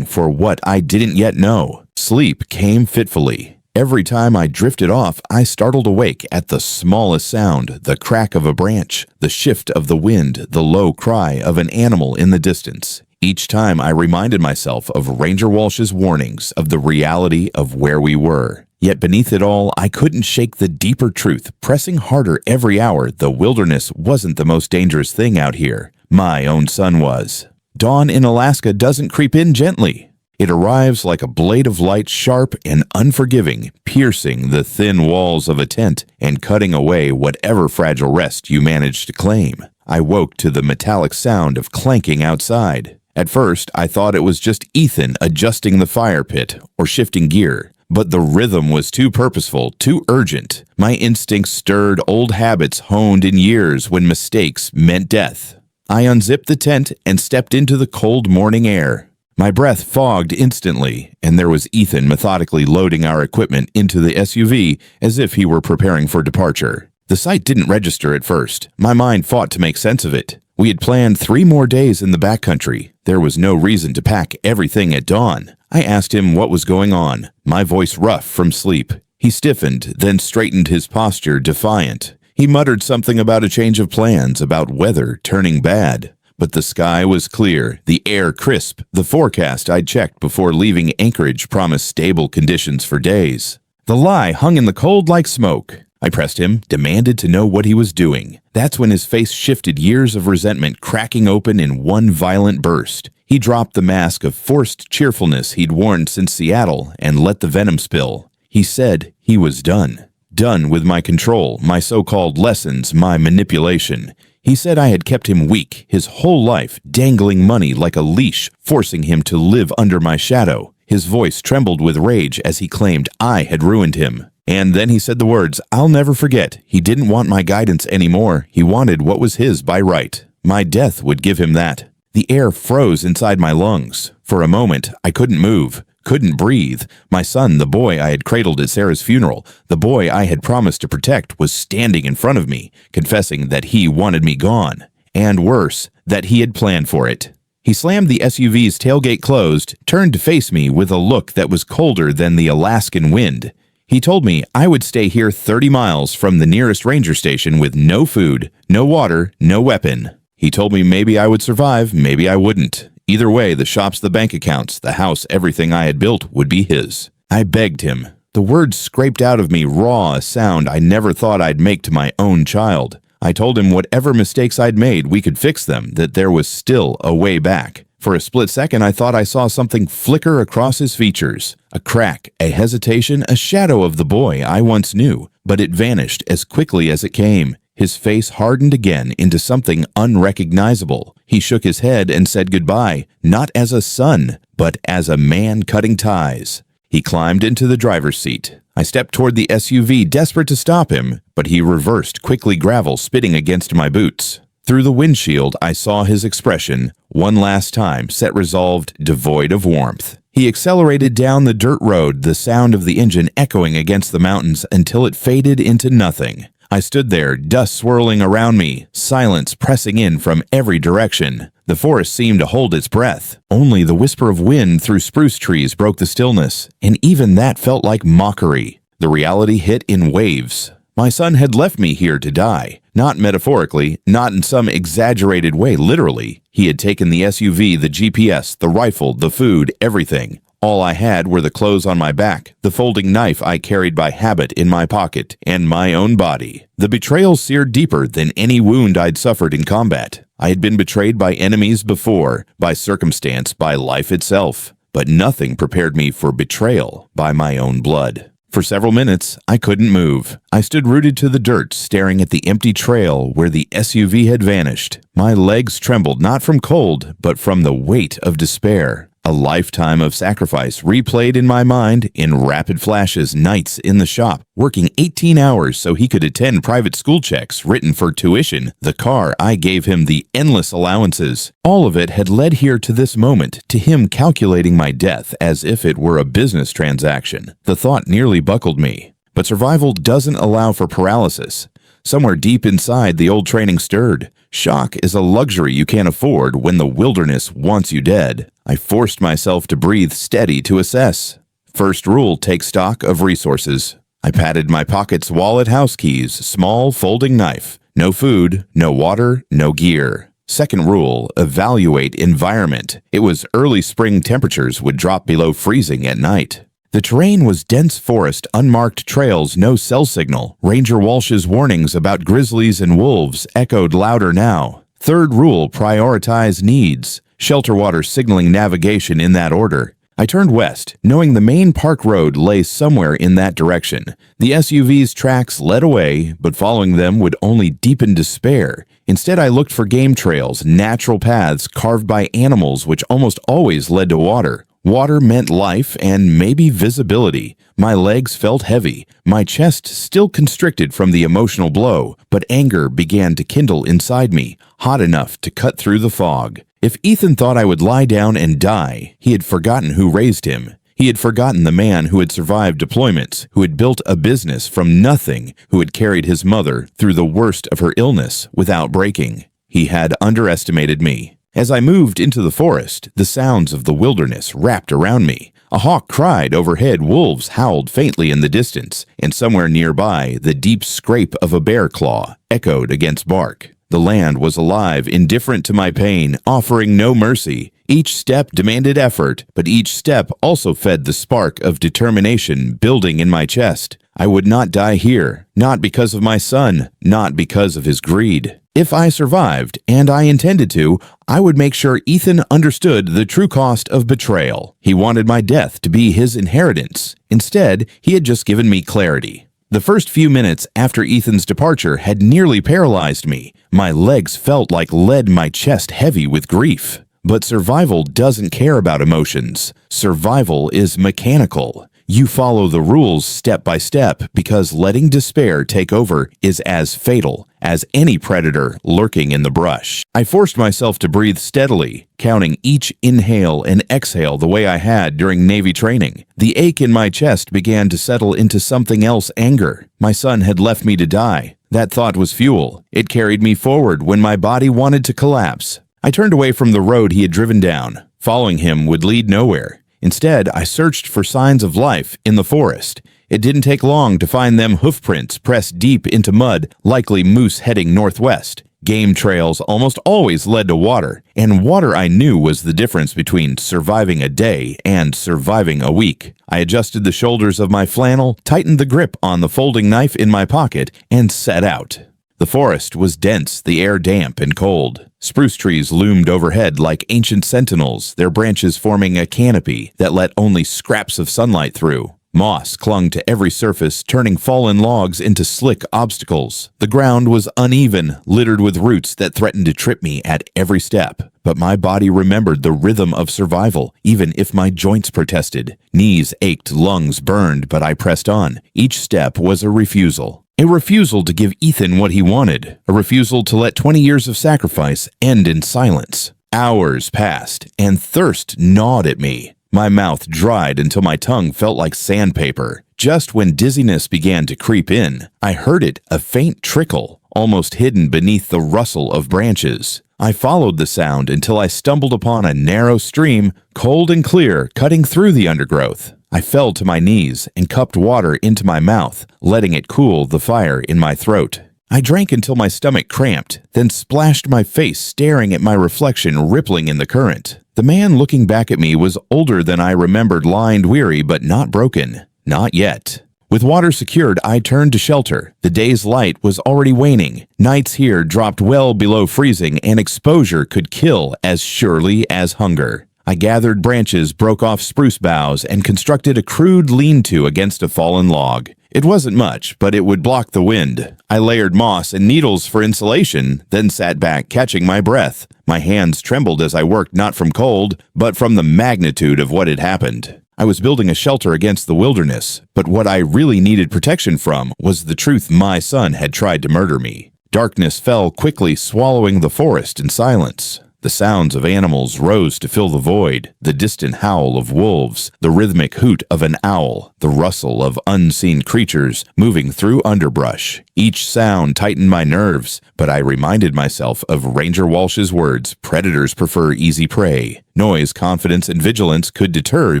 [SPEAKER 1] for what I didn't yet know. Sleep came fitfully. Every time I drifted off, I startled awake at the smallest sound, the crack of a branch, the shift of the wind, the low cry of an animal in the distance. Each time I reminded myself of Ranger Walsh's warnings, of the reality of where we were. Yet beneath it all, I couldn't shake the deeper truth, pressing harder every hour. The wilderness wasn't the most dangerous thing out here. My own son was. Dawn in Alaska doesn't creep in gently. It arrives like a blade of light, sharp and unforgiving, piercing the thin walls of a tent and cutting away whatever fragile rest you manage to claim. I woke to the metallic sound of clanking outside. At first, I thought it was just Ethan adjusting the fire pit or shifting gear, but the rhythm was too purposeful, too urgent. My instincts stirred old habits honed in years when mistakes meant death. I unzipped the tent and stepped into the cold morning air. My breath fogged instantly, and there was Ethan methodically loading our equipment into the SUV as if he were preparing for departure. The sight didn't register at first. My mind fought to make sense of it. We had planned 3 more days in the backcountry. There was no reason to pack everything at dawn. I asked him what was going on, my voice rough from sleep. He stiffened, then straightened his posture defiant. He muttered something about a change of plans, about weather turning bad. But the sky was clear, the air crisp. The forecast I'd checked before leaving Anchorage promised stable conditions for days. The lie hung in the cold like smoke. I pressed him, demanded to know what he was doing. That's when his face shifted, years of resentment cracking open in one violent burst. He dropped the mask of forced cheerfulness he'd worn since Seattle and let the venom spill. He said he was done. Done with my control, my so-called lessons, my manipulation. He said I had kept him weak, his whole life, dangling money like a leash, forcing him to live under my shadow. His voice trembled with rage as he claimed I had ruined him. And then he said the words I'll never forget. He didn't want my guidance anymore. He wanted what was his by right. My death would give him that. The air froze inside my lungs. For a moment, I couldn't move, couldn't breathe. My son, the boy I had cradled at Sarah's funeral, the boy I had promised to protect, was standing in front of me, confessing that he wanted me gone. And worse, that he had planned for it. He slammed the SUV's tailgate closed, turned to face me with a look that was colder than the Alaskan wind. He told me I would stay here 30 miles from the nearest ranger station with no food, no water, no weapon. He told me maybe I would survive, maybe I wouldn't. Either way, the shops, the bank accounts, the house, everything I had built would be his. I begged him. The words scraped out of me raw, a sound I never thought I'd make to my own child. I told him whatever mistakes I'd made, we could fix them, that there was still a way back. For a split second, I thought I saw something flicker across his features. A crack, a hesitation, a shadow of the boy I once knew. But it vanished as quickly as it came. His face hardened again into something unrecognizable. He shook his head and said goodbye, not as a son, but as a man cutting ties. He climbed into the driver's seat. I stepped toward the SUV, desperate to stop him, but he reversed, quickly, gravel spitting against my boots. Through the windshield, I saw his expression, one last time, set resolved, devoid of warmth. He accelerated down the dirt road, the sound of the engine echoing against the mountains until it faded into nothing. I stood there, dust swirling around me, silence pressing in from every direction. The forest seemed to hold its breath. Only the whisper of wind through spruce trees broke the stillness, and even that felt like mockery. The reality hit in waves. My son had left me here to die. Not metaphorically, not in some exaggerated way, literally. He had taken the SUV, the GPS, the rifle, the food, everything. All I had were the clothes on my back, the folding knife I carried by habit in my pocket, and my own body. The betrayal seared deeper than any wound I'd suffered in combat. I had been betrayed by enemies before, by circumstance, by life itself. But nothing prepared me for betrayal by my own blood. For several minutes, I couldn't move. I stood rooted to the dirt, staring at the empty trail where the SUV had vanished. My legs trembled not from cold, but from the weight of despair. A lifetime of sacrifice replayed in my mind in rapid flashes, nights in the shop, working 18 hours so he could attend private school checks written for tuition, the car I gave him, the endless allowances. All of it had led here to this moment, to him calculating my death as if it were a business transaction. The thought nearly buckled me. But survival doesn't allow for paralysis. Somewhere deep inside, the old training stirred. Shock is a luxury you can't afford when the wilderness wants you dead. I forced myself to breathe steady to assess. First rule, take stock of resources. I patted my pockets, wallet, house keys, small folding knife. No food, no water, no gear. Second rule, evaluate environment. It was early spring, temperatures would drop below freezing at night. The terrain was dense forest, unmarked trails, no cell signal. Ranger Walsh's warnings about grizzlies and wolves echoed louder now. Third rule, prioritize needs. Shelter water signaling navigation in that order. I turned west, knowing the main park road lay somewhere in that direction. The SUV's tracks led away, but following them would only deepen despair. Instead, I looked for game trails, natural paths carved by animals which almost always led to water. Water meant life and maybe visibility. My legs felt heavy, my chest still constricted from the emotional blow, but anger began to kindle inside me, hot enough to cut through the fog. If Ethan thought I would lie down and die, he had forgotten who raised him. He had forgotten the man who had survived deployments, who had built a business from nothing, who had carried his mother through the worst of her illness without breaking. He had underestimated me. As I moved into the forest, the sounds of the wilderness wrapped around me. A hawk cried overhead, wolves howled faintly in the distance, and somewhere nearby, the deep scrape of a bear claw echoed against bark. The land was alive, indifferent to my pain, offering no mercy. Each step demanded effort, but each step also fed the spark of determination building in my chest. I would not die here, not because of my son, not because of his greed. If I survived, and I intended to, I would make sure Ethan understood the true cost of betrayal. He wanted my death to be his inheritance. Instead, he had just given me clarity. The first few minutes after Ethan's departure had nearly paralyzed me. My legs felt like lead, my chest heavy with grief. But survival doesn't care about emotions. Survival is mechanical. You follow the rules step by step because letting despair take over is as fatal as any predator lurking in the brush. I forced myself to breathe steadily, counting each inhale and exhale the way I had during Navy training. The ache in my chest began to settle into something else: anger. My son had left me to die. That thought was fuel. It carried me forward when my body wanted to collapse. I turned away from the road he had driven down. Following him would lead nowhere. Instead, I searched for signs of life in the forest. It didn't take long to find them: hoofprints pressed deep into mud, likely moose heading northwest. Game trails almost always led to water, and water I knew was the difference between surviving a day and surviving a week. I adjusted the shoulders of my flannel, tightened the grip on the folding knife in my pocket, and set out. The forest was dense, the air damp and cold. Spruce trees loomed overhead like ancient sentinels, their branches forming a canopy that let only scraps of sunlight through. Moss clung to every surface, turning fallen logs into slick obstacles. The ground was uneven, littered with roots that threatened to trip me at every step. But my body remembered the rhythm of survival, even if my joints protested. Knees ached, lungs burned, but I pressed on. Each step was a refusal. A refusal to give Ethan what he wanted. A refusal to let 20 years of sacrifice end in silence. Hours passed, and thirst gnawed at me. My mouth dried until my tongue felt like sandpaper. Just when dizziness began to creep in, I heard it, a faint trickle, almost hidden beneath the rustle of branches. I followed the sound until I stumbled upon a narrow stream, cold and clear, cutting through the undergrowth. I fell to my knees and cupped water into my mouth, letting it cool the fire in my throat. I drank until my stomach cramped, then splashed my face, staring at my reflection rippling in the current. The man looking back at me was older than I remembered, lined, weary, but not broken. Not yet. With water secured, I turned to shelter. The day's light was already waning. Nights here dropped well below freezing, and exposure could kill as surely as hunger. I gathered branches, broke off spruce boughs, and constructed a crude lean-to against a fallen log. It wasn't much, but it would block the wind. I layered moss and needles for insulation, then sat back, catching my breath. My hands trembled as I worked, not from cold, but from the magnitude of what had happened. I was building a shelter against the wilderness, but what I really needed protection from was the truth: my son had tried to murder me. Darkness fell quickly, swallowing the forest in silence. The sounds of animals rose to fill the void: the distant howl of wolves, the rhythmic hoot of an owl, the rustle of unseen creatures moving through underbrush. Each sound tightened my nerves, but I reminded myself of Ranger Walsh's words: predators prefer easy prey. Noise, confidence, and vigilance could deter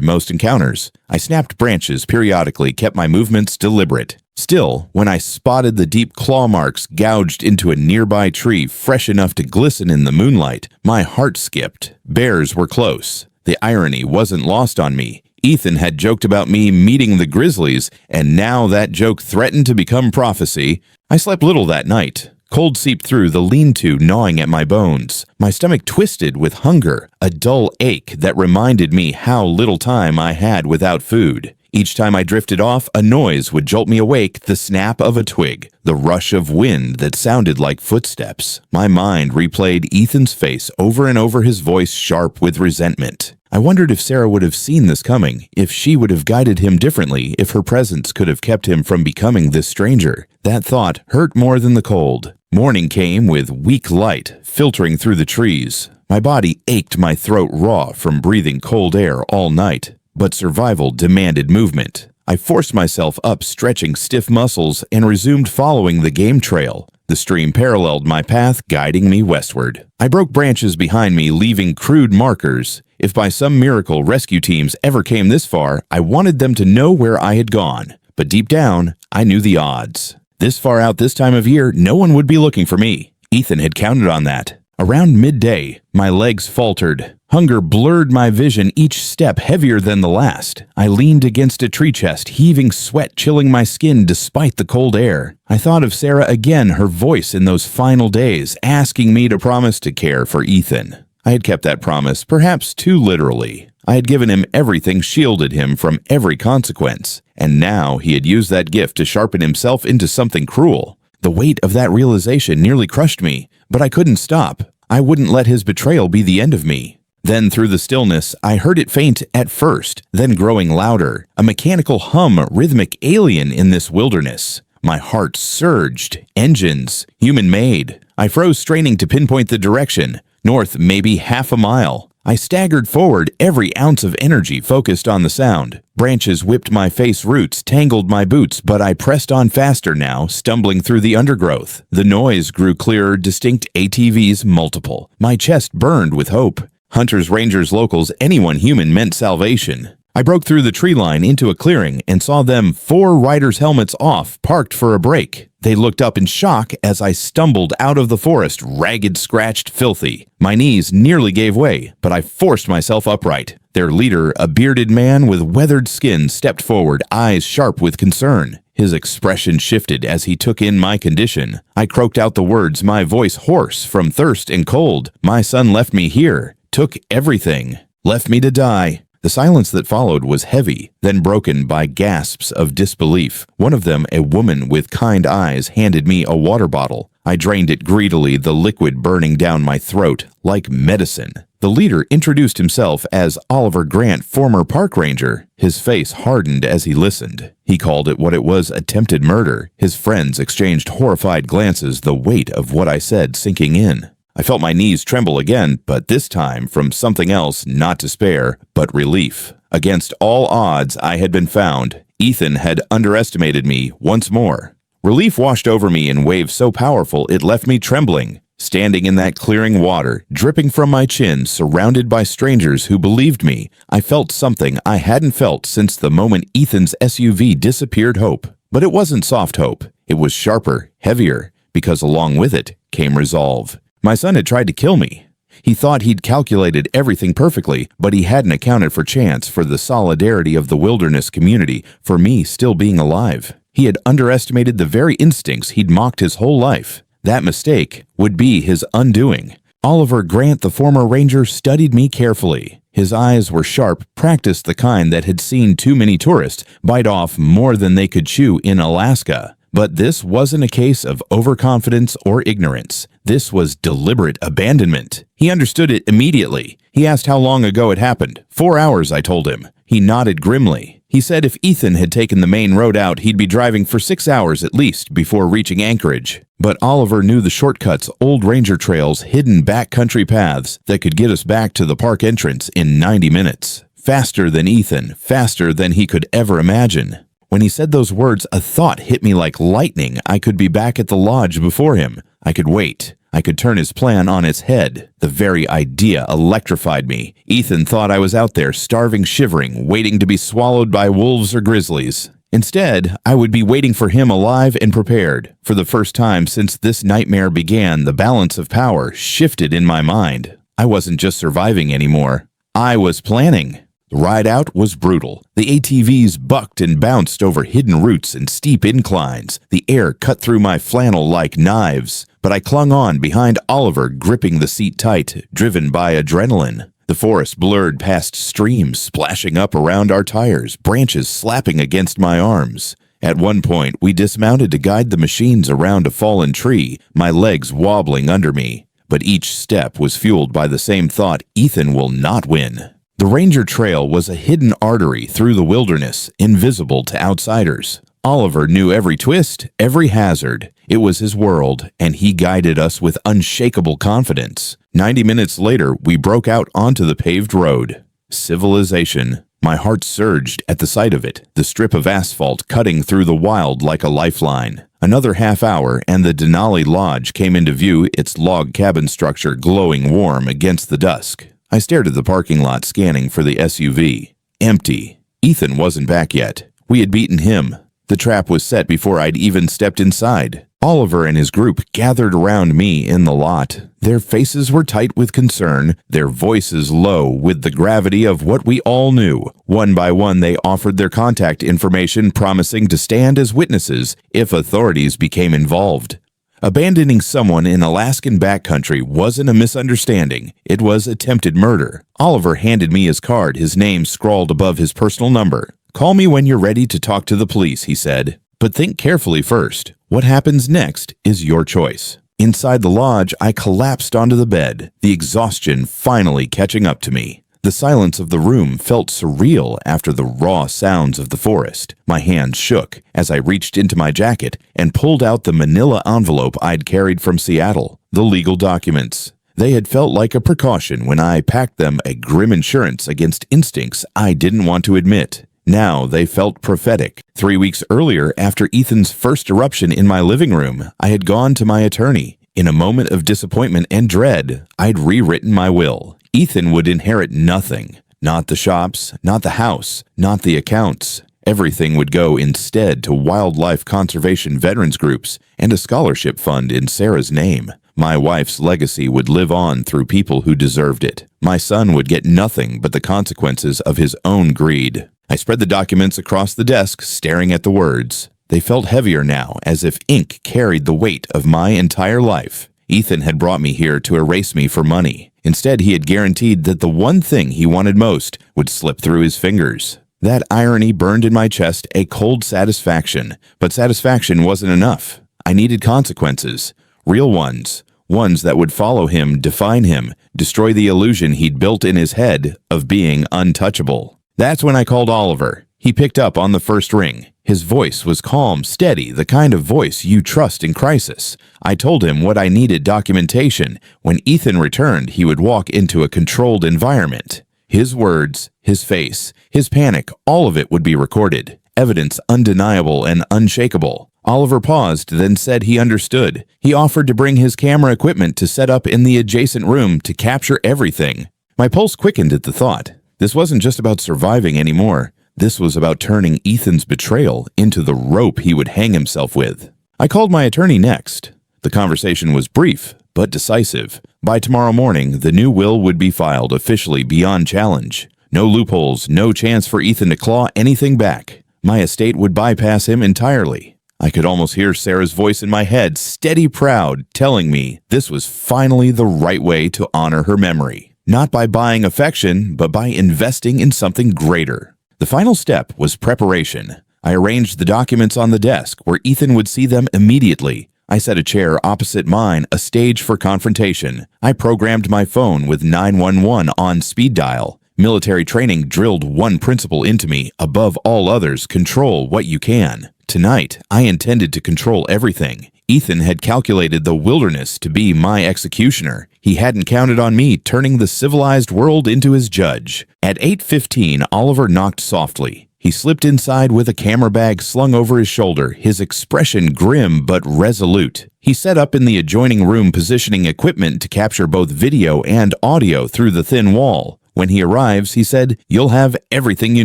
[SPEAKER 1] most encounters. I snapped branches periodically, kept my movements deliberate. Still, when I spotted the deep claw marks gouged into a nearby tree fresh enough to glisten in the moonlight, my heart skipped. Bears were close. The irony wasn't lost on me. Ethan had joked about me meeting the Grizzlies, and now that joke threatened to become prophecy. I slept little that night. Cold seeped through the lean-to, gnawing at my bones. My stomach twisted with hunger, a dull ache that reminded me how little time I had without food. Each time I drifted off, a noise would jolt me awake: the snap of a twig, the rush of wind that sounded like footsteps. My mind replayed Ethan's face over and over, his voice sharp with resentment. I wondered if Sarah would have seen this coming, if she would have guided him differently, if her presence could have kept him from becoming this stranger. That thought hurt more than the cold. Morning came with weak light filtering through the trees. My body ached, my throat raw from breathing cold air all night. But survival demanded movement. I forced myself up, stretching stiff muscles, and resumed following the game trail. The stream paralleled my path, guiding me westward. I broke branches behind me, leaving crude markers. If by some miracle rescue teams ever came this far, I wanted them to know where I had gone. But deep down, I knew the odds. This far out this time of year, no one would be looking for me. Ethan had counted on that. Around midday, my legs faltered. Hunger blurred my vision, each step heavier than the last. I leaned against a tree chest, heaving sweat chilling my skin despite the cold air. I thought of Sarah again, her voice in those final days, asking me to promise to care for Ethan. I had kept that promise, perhaps too literally. I had given him everything, shielded him from every consequence. And now he had used that gift to sharpen himself into something cruel. The weight of that realization nearly crushed me, but I couldn't stop. I wouldn't let his betrayal be the end of me. Then through the stillness, I heard it faint at first, then growing louder, a mechanical hum, rhythmic alien in this wilderness. My heart surged. Engines, human-made. I froze, straining to pinpoint the direction. North, maybe half a mile. I staggered forward, every ounce of energy focused on the sound. Branches whipped my face, roots tangled my boots, but I pressed on faster now, stumbling through the undergrowth. The noise grew clearer, distinct ATVs multiple. My chest burned with hope. Hunters, rangers, locals, anyone human meant salvation. I broke through the tree line into a clearing and saw them, 4 riders' helmets off, parked for a break. They looked up in shock as I stumbled out of the forest, ragged, scratched, filthy. My knees nearly gave way, but I forced myself upright. Their leader, a bearded man with weathered skin, stepped forward, eyes sharp with concern. His expression shifted as he took in my condition. I croaked out the words, my voice hoarse from thirst and cold. My son left me here, took everything, left me to die. The silence that followed was heavy, then broken by gasps of disbelief. One of them, a woman with kind eyes, handed me a water bottle. I drained it greedily, the liquid burning down my throat like medicine. The leader introduced himself as Oliver Grant, former park ranger. His face hardened as he listened. He called it what it was, attempted murder. His friends exchanged horrified glances, the weight of what I said sinking in. I felt my knees tremble again, but this time from something else, not despair, but relief. Against all odds, I had been found. Ethan had underestimated me once more. Relief washed over me in waves so powerful it left me trembling. Standing in that clearing water, dripping from my chin, surrounded by strangers who believed me, I felt something I hadn't felt since the moment Ethan's SUV disappeared. Hope. But it wasn't soft hope. It was sharper, heavier, because along with it came resolve. My son had tried to kill me. He thought he'd calculated everything perfectly, but he hadn't accounted for chance, for the solidarity of the wilderness community, for me still being alive. He had underestimated the very instincts he'd mocked his whole life. That mistake would be his undoing. Oliver Grant, the former ranger, studied me carefully. His eyes were sharp, practiced the kind that had seen too many tourists bite off more than they could chew in Alaska. But this wasn't a case of overconfidence or ignorance. This was deliberate abandonment. He understood it immediately. He asked how long ago it happened. 4 hours, I told him. He nodded grimly. He said if Ethan had taken the main road out, he'd be driving for 6 hours at least before reaching Anchorage. But Oliver knew the shortcuts, old ranger trails, hidden backcountry paths that could get us back to the park entrance in 90 minutes. Faster than Ethan, faster than he could ever imagine. When he said those words, a thought hit me like lightning. I could be back at the lodge before him. I could wait. I could turn his plan on its head. The very idea electrified me. Ethan thought I was out there, starving, shivering, waiting to be swallowed by wolves or grizzlies. Instead, I would be waiting for him alive and prepared. For the first time since this nightmare began, the balance of power shifted in my mind. I wasn't just surviving anymore. I was planning. The ride out was brutal. The ATVs bucked and bounced over hidden roots and steep inclines. The air cut through my flannel like knives. But I clung on behind Oliver, gripping the seat tight, driven by adrenaline. The forest blurred past streams splashing up around our tires, branches slapping against my arms. At one point, we dismounted to guide the machines around a fallen tree, my legs wobbling under me. But each step was fueled by the same thought: Ethan will not win. The Ranger Trail was a hidden artery through the wilderness, invisible to outsiders. Oliver knew every twist, every hazard. It was his world, and he guided us with unshakable confidence. 90 minutes later, we broke out onto the paved road. Civilization. My heart surged at the sight of it, the strip of asphalt cutting through the wild like a lifeline. Another half hour, and the Denali Lodge came into view, its log cabin structure glowing warm against the dusk. I stared at the parking lot, scanning for the SUV. Empty. Ethan wasn't back yet. We had beaten him. The trap was set before I'd even stepped inside. Oliver and his group gathered around me in the lot. Their faces were tight with concern, their voices low with the gravity of what we all knew. One by one, they offered their contact information, promising to stand as witnesses if authorities became involved. Abandoning someone in Alaskan backcountry wasn't a misunderstanding. It was attempted murder. Oliver handed me his card, his name scrawled above his personal number. "Call me when you're ready to talk to the police," he said. "But think carefully first. What happens next is your choice." Inside the lodge, I collapsed onto the bed, the exhaustion finally catching up to me. The silence of the room felt surreal after the raw sounds of the forest. My hands shook as I reached into my jacket and pulled out the manila envelope I'd carried from Seattle, the legal documents. They had felt like a precaution when I packed them, a grim insurance against instincts I didn't want to admit. Now they felt prophetic. 3 weeks earlier, after Ethan's first eruption in my living room, I had gone to my attorney. In a moment of disappointment and dread, I'd rewritten my will. Ethan would inherit nothing. Not the shops, not the house, not the accounts. Everything would go instead to wildlife conservation veterans groups and a scholarship fund in Sarah's name. My wife's legacy would live on through people who deserved it. My son would get nothing but the consequences of his own greed. I spread the documents across the desk, staring at the words. They felt heavier now, as if ink carried the weight of my entire life. Ethan had brought me here to erase me for money. Instead, he had guaranteed that the one thing he wanted most would slip through his fingers. That irony burned in my chest a cold satisfaction, but satisfaction wasn't enough. I needed consequences. Real ones. Ones that would follow him, define him, destroy the illusion he'd built in his head of being untouchable. That's when I called Oliver. He picked up on the first ring. His voice was calm, steady, the kind of voice you trust in crisis. I told him what I needed: documentation. When Ethan returned, he would walk into a controlled environment. His words, his face, his panic, all of it would be recorded. Evidence undeniable and unshakable. Oliver paused, then said he understood. He offered to bring his camera equipment to set up in the adjacent room to capture everything. My pulse quickened at the thought. This wasn't just about surviving anymore. This was about turning Ethan's betrayal into the rope he would hang himself with. I called my attorney next. The conversation was brief, but decisive. By tomorrow morning, the new will would be filed officially beyond challenge. No loopholes, no chance for Ethan to claw anything back. My estate would bypass him entirely. I could almost hear Sarah's voice in my head, steady proud, telling me this was finally the right way to honor her memory. Not by buying affection, but by investing in something greater. The final step was preparation. I arranged the documents on the desk where Ethan would see them immediately. I set a chair opposite mine, a stage for confrontation. I programmed my phone with 911 on speed dial. Military training drilled one principle into me: above all others, control what you can. Tonight, I intended to control everything. Ethan had calculated the wilderness to be my executioner. He hadn't counted on me turning the civilized world into his judge. At 8:15, Oliver knocked softly. He slipped inside with a camera bag slung over his shoulder, his expression grim but resolute. He set up in the adjoining room, positioning equipment to capture both video and audio through the thin wall. When he arrives, he said, "You'll have everything you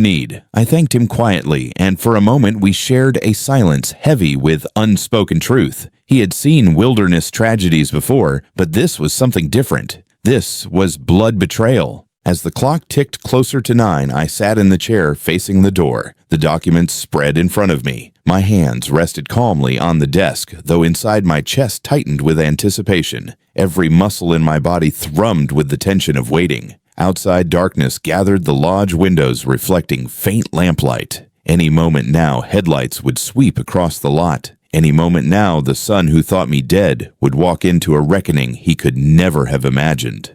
[SPEAKER 1] need." I thanked him quietly, and for a moment we shared a silence heavy with unspoken truth. He had seen wilderness tragedies before, but this was something different. This was blood betrayal. As the clock ticked closer to 9, I sat in the chair facing the door. The documents spread in front of me. My hands rested calmly on the desk, though inside my chest tightened with anticipation. Every muscle in my body thrummed with the tension of waiting. Outside, darkness gathered the lodge windows, reflecting faint lamplight. Any moment now, headlights would sweep across the lot. Any moment now, the son who thought me dead would walk into a reckoning he could never have imagined.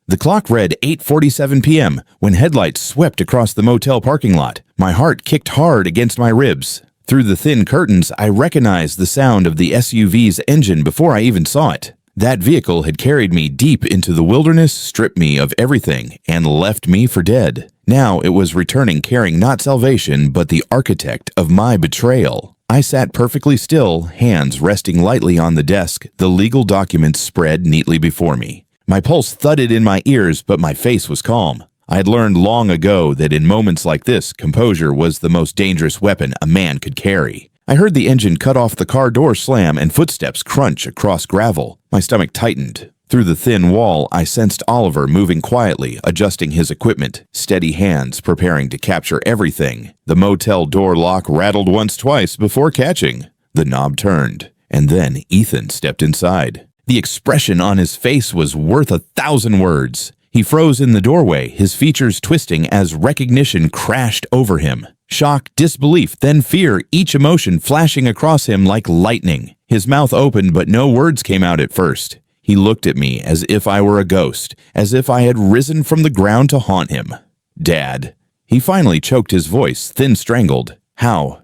[SPEAKER 1] The clock read 8:47 p.m. when headlights swept across the motel parking lot. My heart kicked hard against my ribs. Through the thin curtains, I recognized the sound of the SUV's engine before I even saw it. That vehicle had carried me deep into the wilderness, stripped me of everything, and left me for dead. Now it was returning carrying not salvation, but the architect of my betrayal. I sat perfectly still, hands resting lightly on the desk, the legal documents spread neatly before me. My pulse thudded in my ears, but my face was calm. I had learned long ago that in moments like this, composure was the most dangerous weapon a man could carry. I heard the engine cut off, the car door slam, and footsteps crunch across gravel. My stomach tightened. Through the thin wall, I sensed Oliver moving quietly, adjusting his equipment, steady hands preparing to capture everything. The motel door lock rattled once, twice before catching. The knob turned, and then Ethan stepped inside. The expression on his face was worth 1,000 words. He froze in the doorway, his features twisting as recognition crashed over him. Shock, disbelief, then fear, each emotion flashing across him like lightning. His mouth opened, but no words came out at first. He looked at me as if I were a ghost, as if I had risen from the ground to haunt him. Dad. He finally choked, his voice thin, strangled. How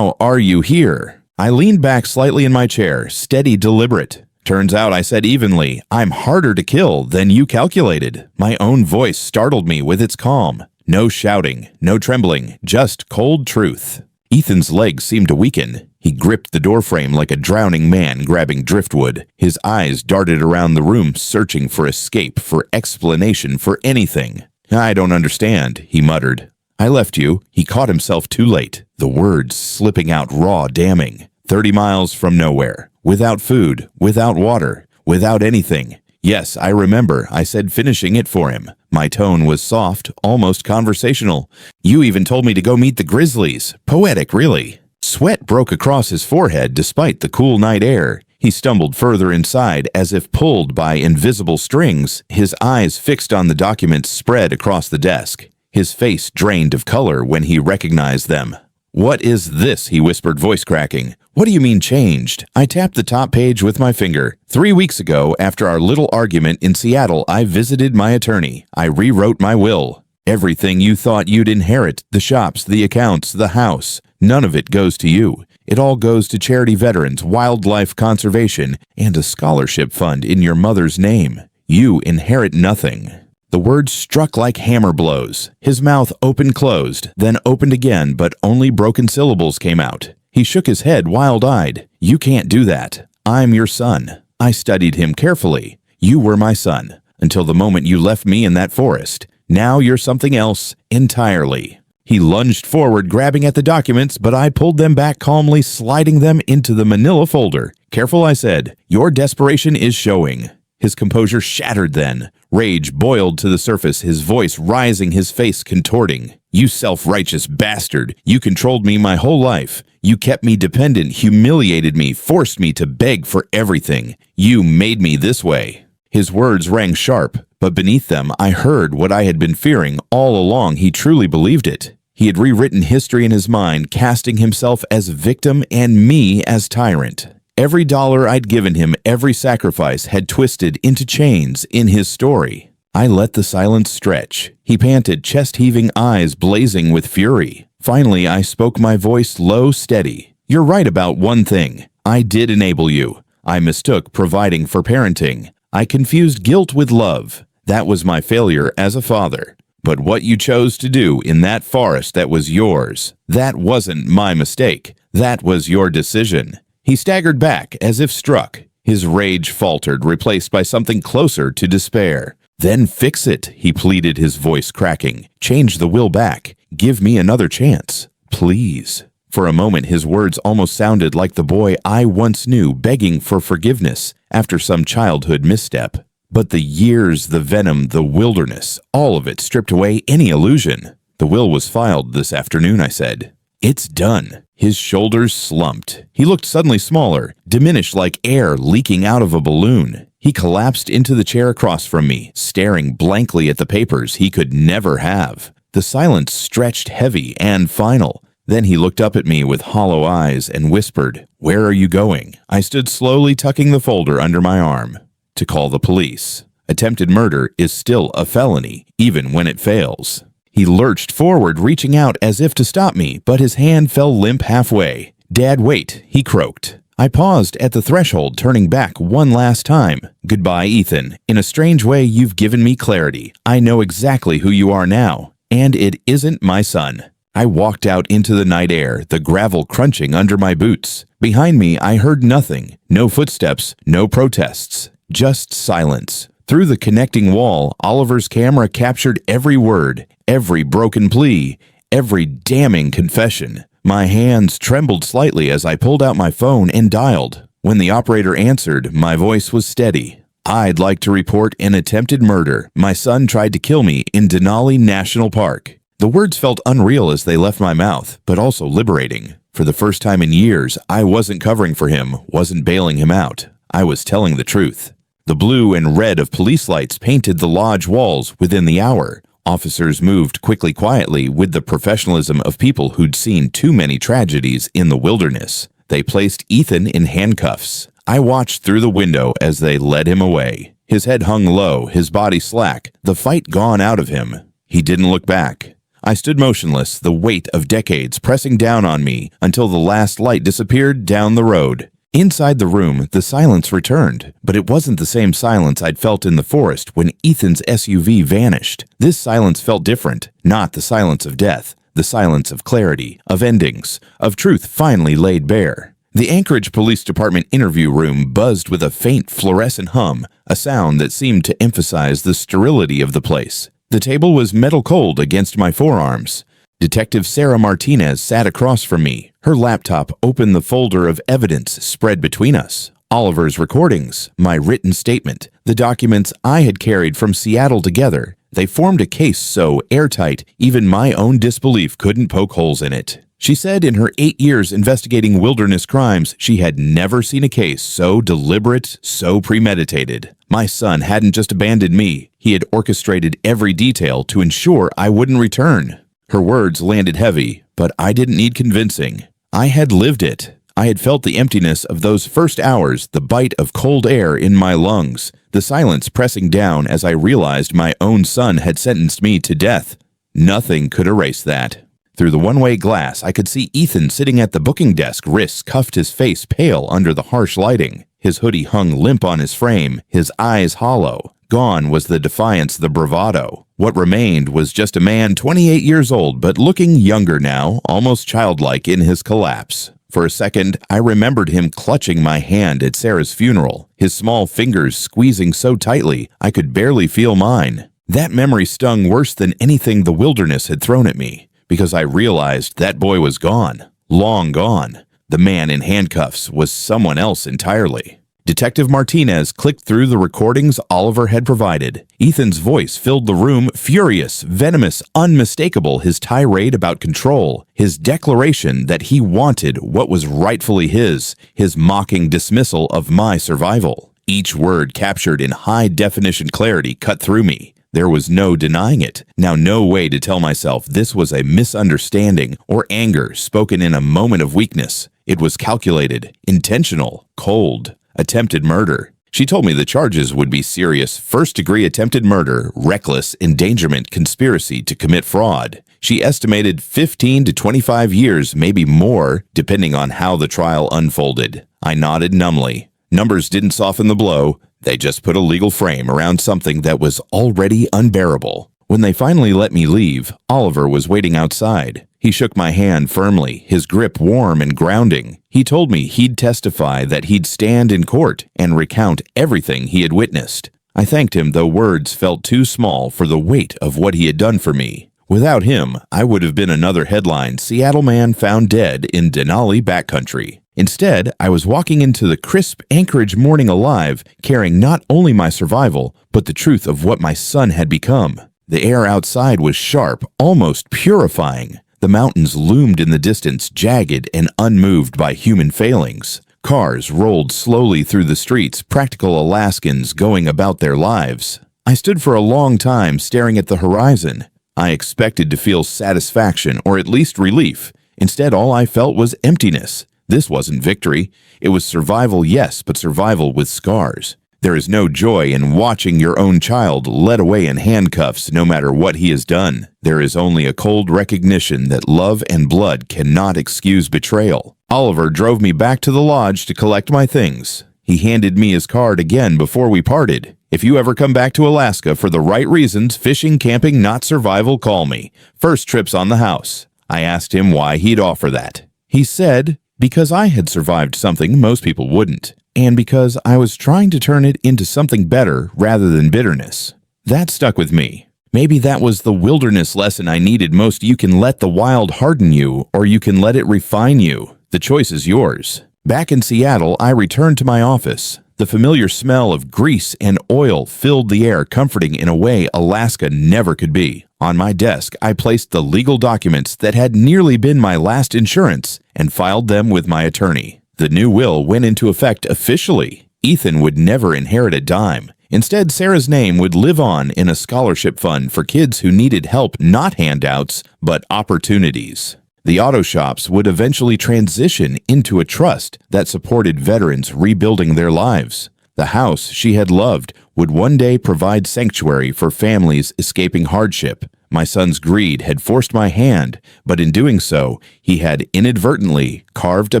[SPEAKER 1] are you here? I leaned back slightly in my chair, steady, deliberate. Turns out, I said evenly, I'm harder to kill than you calculated. My own voice startled me with its calm. No shouting, no trembling, just cold truth. Ethan's legs seemed to weaken. He gripped the doorframe like a drowning man grabbing driftwood. His eyes darted around the room, searching for escape, for explanation, for anything. I don't understand, he muttered. I left you. He caught himself too late, the words slipping out raw, damning. 30 miles from nowhere, without food, without water, without anything. Yes, I remember, I said, finishing it for him. My tone was soft, almost conversational. You even told me to go meet the Grizzlies. Poetic, really. Sweat broke across his forehead despite the cool night air. He stumbled further inside as if pulled by invisible strings, his eyes fixed on the documents spread across the desk. His face drained of color when he recognized them. What is this? He whispered, voice cracking. What do you mean changed? I tapped the top page with my finger. 3 weeks ago, after our little argument in Seattle, I visited my attorney. I rewrote my will. Everything you thought you'd inherit, the shops, the accounts, the house, none of it goes to you. It all goes to charity veterans, wildlife conservation, and a scholarship fund in your mother's name. You inherit nothing. The words struck like hammer blows. His mouth opened-closed, then opened again, but only broken syllables came out. He shook his head, wild-eyed. You can't do that. I'm your son. I studied him carefully. You were my son, until the moment you left me in that forest. Now you're something else entirely. He lunged forward, grabbing at the documents, but I pulled them back calmly, sliding them into the manila folder. Careful, I said. Your desperation is showing. His composure shattered then. Rage boiled to the surface, his voice rising, his face contorting. You self-righteous bastard. You controlled me my whole life. You kept me dependent, humiliated me, forced me to beg for everything. You made me this way. His words rang sharp, but beneath them I heard what I had been fearing all along. He truly believed it. He had rewritten history in his mind, casting himself as victim and me as tyrant. Every dollar I'd given him, every sacrifice, had twisted into chains in his story. I let the silence stretch. He panted, chest-heaving, eyes blazing with fury. Finally, I spoke, my voice low, steady. You're right about one thing. I did enable you. I mistook providing for parenting. I confused guilt with love. That was my failure as a father. But what you chose to do in that forest that was yours, that wasn't my mistake. That was your decision. He staggered back as if struck. His rage faltered, replaced by something closer to despair. Then fix it, he pleaded, his voice cracking. Change the will back. Give me another chance. Please. For a moment, his words almost sounded like the boy I once knew begging for forgiveness after some childhood misstep. But the years, the venom, the wilderness, all of it stripped away any illusion. The will was filed this afternoon, I said. It's done. His shoulders slumped. He looked suddenly smaller, diminished like air leaking out of a balloon. He collapsed into the chair across from me, staring blankly at the papers he could never have. The silence stretched heavy and final. Then he looked up at me with hollow eyes and whispered, "Where are you going?" I stood slowly, tucking the folder under my arm. To call the police. Attempted murder is still a felony, even when it fails. He lurched forward, reaching out as if to stop me, but his hand fell limp halfway. "Dad, wait," he croaked. I paused at the threshold, turning back one last time. "Goodbye, Ethan. In a strange way, you've given me clarity. I know exactly who you are now, and it isn't my son." I walked out into the night air, the gravel crunching under my boots. Behind me, I heard nothing. No footsteps, no protests, just silence. Through the connecting wall, Oliver's camera captured every word, every broken plea, every damning confession. My hands trembled slightly as I pulled out my phone and dialed. When the operator answered, my voice was steady. "I'd like to report an attempted murder. My son tried to kill me in Denali National Park." The words felt unreal as they left my mouth, but also liberating. For the first time in years, I wasn't covering for him, wasn't bailing him out. I was telling the truth. The blue and red of police lights painted the lodge walls within the hour. Officers moved quietly with the professionalism of people who'd seen too many tragedies in the wilderness. They placed Ethan in handcuffs. I watched through the window as they led him away. His head hung low, his body slack, the fight gone out of him. He didn't look back. I stood motionless, the weight of decades pressing down on me until the last light disappeared down the road. Inside the room, the silence returned, but it wasn't the same silence I'd felt in the forest when Ethan's SUV vanished. This silence felt different, not the silence of death, the silence of clarity, of endings, of truth finally laid bare. The Anchorage Police Department interview room buzzed with a faint fluorescent hum, a sound that seemed to emphasize the sterility of the place. The table was metal cold against my forearms. Detective Sarah Martinez sat across from me. Her laptop opened the folder of evidence spread between us. Oliver's recordings, my written statement, the documents I had carried from Seattle together. They formed a case so airtight, even my own disbelief couldn't poke holes in it. She said in her 8 years investigating wilderness crimes, she had never seen a case so deliberate, so premeditated. My son hadn't just abandoned me. He had orchestrated every detail to ensure I wouldn't return. Her words landed heavy, but I didn't need convincing. I had lived it. I had felt the emptiness of those first hours, the bite of cold air in my lungs, the silence pressing down as I realized my own son had sentenced me to death. Nothing could erase that. Through the one-way glass, I could see Ethan sitting at the booking desk, wrists cuffed, his face pale under the harsh lighting. His hoodie hung limp on his frame, his eyes hollow. Gone was the defiance, the bravado. What remained was just a man 28 years old, but looking younger now, almost childlike in his collapse. For a second, I remembered him clutching my hand at Sarah's funeral, his small fingers squeezing so tightly I could barely feel mine. That memory stung worse than anything the wilderness had thrown at me, because I realized that boy was gone, long gone. The man in handcuffs was someone else entirely. Detective Martinez clicked through the recordings Oliver had provided. Ethan's voice filled the room, furious, venomous, unmistakable, his tirade about control, his declaration that he wanted what was rightfully his mocking dismissal of my survival. Each word captured in high-definition clarity cut through me. There was no denying it. Now no way to tell myself this was a misunderstanding or anger spoken in a moment of weakness. It was calculated, intentional, cold. Attempted murder. She told me the charges would be serious: first-degree attempted murder, reckless endangerment, conspiracy to commit fraud. She estimated 15 to 25 years, maybe more, depending on how the trial unfolded. I nodded numbly. Numbers didn't soften the blow. They just put a legal frame around something that was already unbearable. When they finally let me leave, Oliver was waiting outside. He shook my hand firmly, his grip warm and grounding. He told me he'd testify, that he'd stand in court and recount everything he had witnessed. I thanked him, though words felt too small for the weight of what he had done for me. Without him, I would have been another headline: Seattle man found dead in Denali backcountry. Instead, I was walking into the crisp Anchorage morning alive, carrying not only my survival, but the truth of what my son had become. The air outside was sharp, almost purifying. The mountains loomed in the distance, jagged and unmoved by human failings. Cars rolled slowly through the streets, practical Alaskans going about their lives. I stood for a long time staring at the horizon. I expected to feel satisfaction or at least relief. Instead, all I felt was emptiness. This wasn't victory. It was survival, yes, but survival with scars. There is no joy in watching your own child led away in handcuffs no matter what he has done. There is only a cold recognition that love and blood cannot excuse betrayal. Oliver drove me back to the lodge to collect my things. He handed me his card again before we parted. If you ever come back to Alaska for the right reasons, fishing, camping, not survival, call me. First trip's on the house. I asked him why he'd offer that. He said, because I had survived something most people wouldn't. And because I was trying to turn it into something better rather than bitterness. That stuck with me. Maybe that was the wilderness lesson I needed most. You can let the wild harden you, or you can let it refine you. The choice is yours. Back in Seattle, I returned to my office. The familiar smell of grease and oil filled the air, comforting in a way Alaska never could be. On my desk, I placed the legal documents that had nearly been my last insurance and filed them with my attorney. The new will went into effect officially. Ethan would never inherit a dime. Instead, Sarah's name would live on in a scholarship fund for kids who needed help, not handouts, but opportunities. The auto shops would eventually transition into a trust that supported veterans rebuilding their lives. The house she had loved would one day provide sanctuary for families escaping hardship. My son's greed had forced my hand, but in doing so, he had inadvertently carved a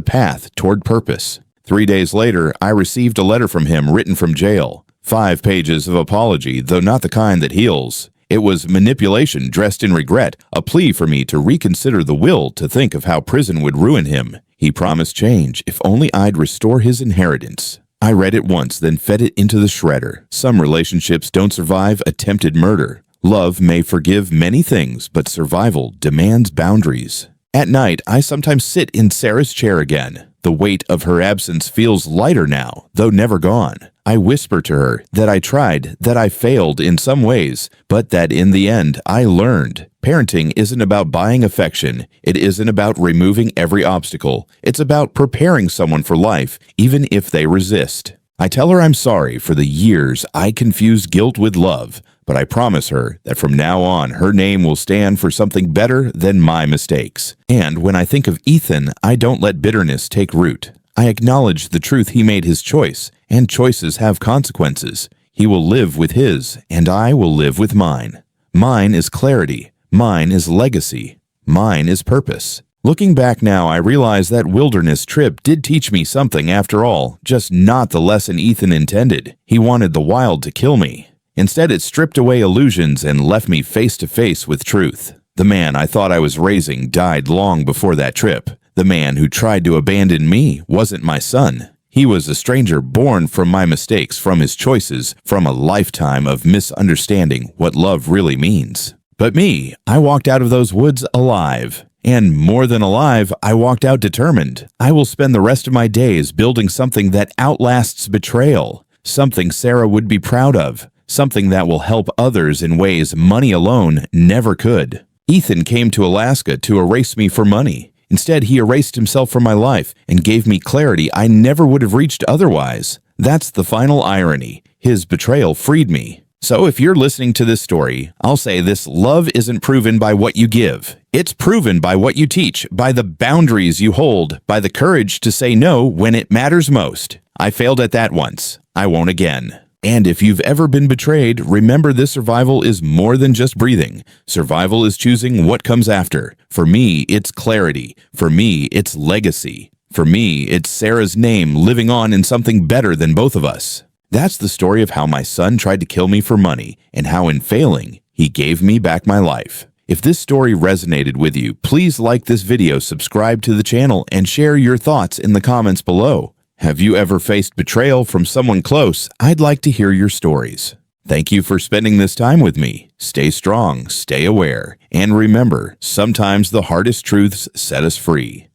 [SPEAKER 1] path toward purpose. 3 days later, I received a letter from him written from jail. 5 pages of apology, though not the kind that heals. It was manipulation dressed in regret, a plea for me to reconsider the will to think of how prison would ruin him. He promised change if only I'd restore his inheritance. I read it once, then fed it into the shredder. Some relationships don't survive attempted murder. Love may forgive many things, but survival demands boundaries. At night, I sometimes sit in Sarah's chair again. The weight of her absence feels lighter now, though never gone. I whisper to her that I tried, that I failed in some ways, but that in the end I learned. Parenting isn't about buying affection. It isn't about removing every obstacle. It's about preparing someone for life, even if they resist. I tell her I'm sorry for the years I confused guilt with love, but I promise her that from now on her name will stand for something better than my mistakes. And when I think of Ethan, I don't let bitterness take root. I acknowledge the truth he made his choice, and choices have consequences. He will live with his, and I will live with mine. Mine is clarity. Mine is legacy. Mine is purpose. Looking back now, I realize that wilderness trip did teach me something after all, just not the lesson Ethan intended. He wanted the wild to kill me. Instead, it stripped away illusions and left me face to face with truth. The man I thought I was raising died long before that trip. The man who tried to abandon me wasn't my son. He was a stranger born from my mistakes, from his choices, from a lifetime of misunderstanding what love really means. But me, I walked out of those woods alive. And more than alive, I walked out determined. I will spend the rest of my days building something that outlasts betrayal, something Sarah would be proud of, something that will help others in ways money alone never could. Ethan came to Alaska to erase me for money. Instead, he erased himself from my life and gave me clarity I never would have reached otherwise. That's the final irony. His betrayal freed me. So if you're listening to this story, I'll say this: love isn't proven by what you give. It's proven by what you teach, by the boundaries you hold, by the courage to say no when it matters most. I failed at that once. I won't again. And if you've ever been betrayed, remember this: survival is more than just breathing. Survival is choosing what comes after. For me, it's clarity. For me, it's legacy. For me, it's Sarah's name living on in something better than both of us. That's the story of how my son tried to kill me for money, and how in failing, he gave me back my life. If this story resonated with you, please like this video, subscribe to the channel, and share your thoughts in the comments below. Have you ever faced betrayal from someone close? I'd like to hear your stories. Thank you for spending this time with me. Stay strong, stay aware, and remember, sometimes the hardest truths set us free.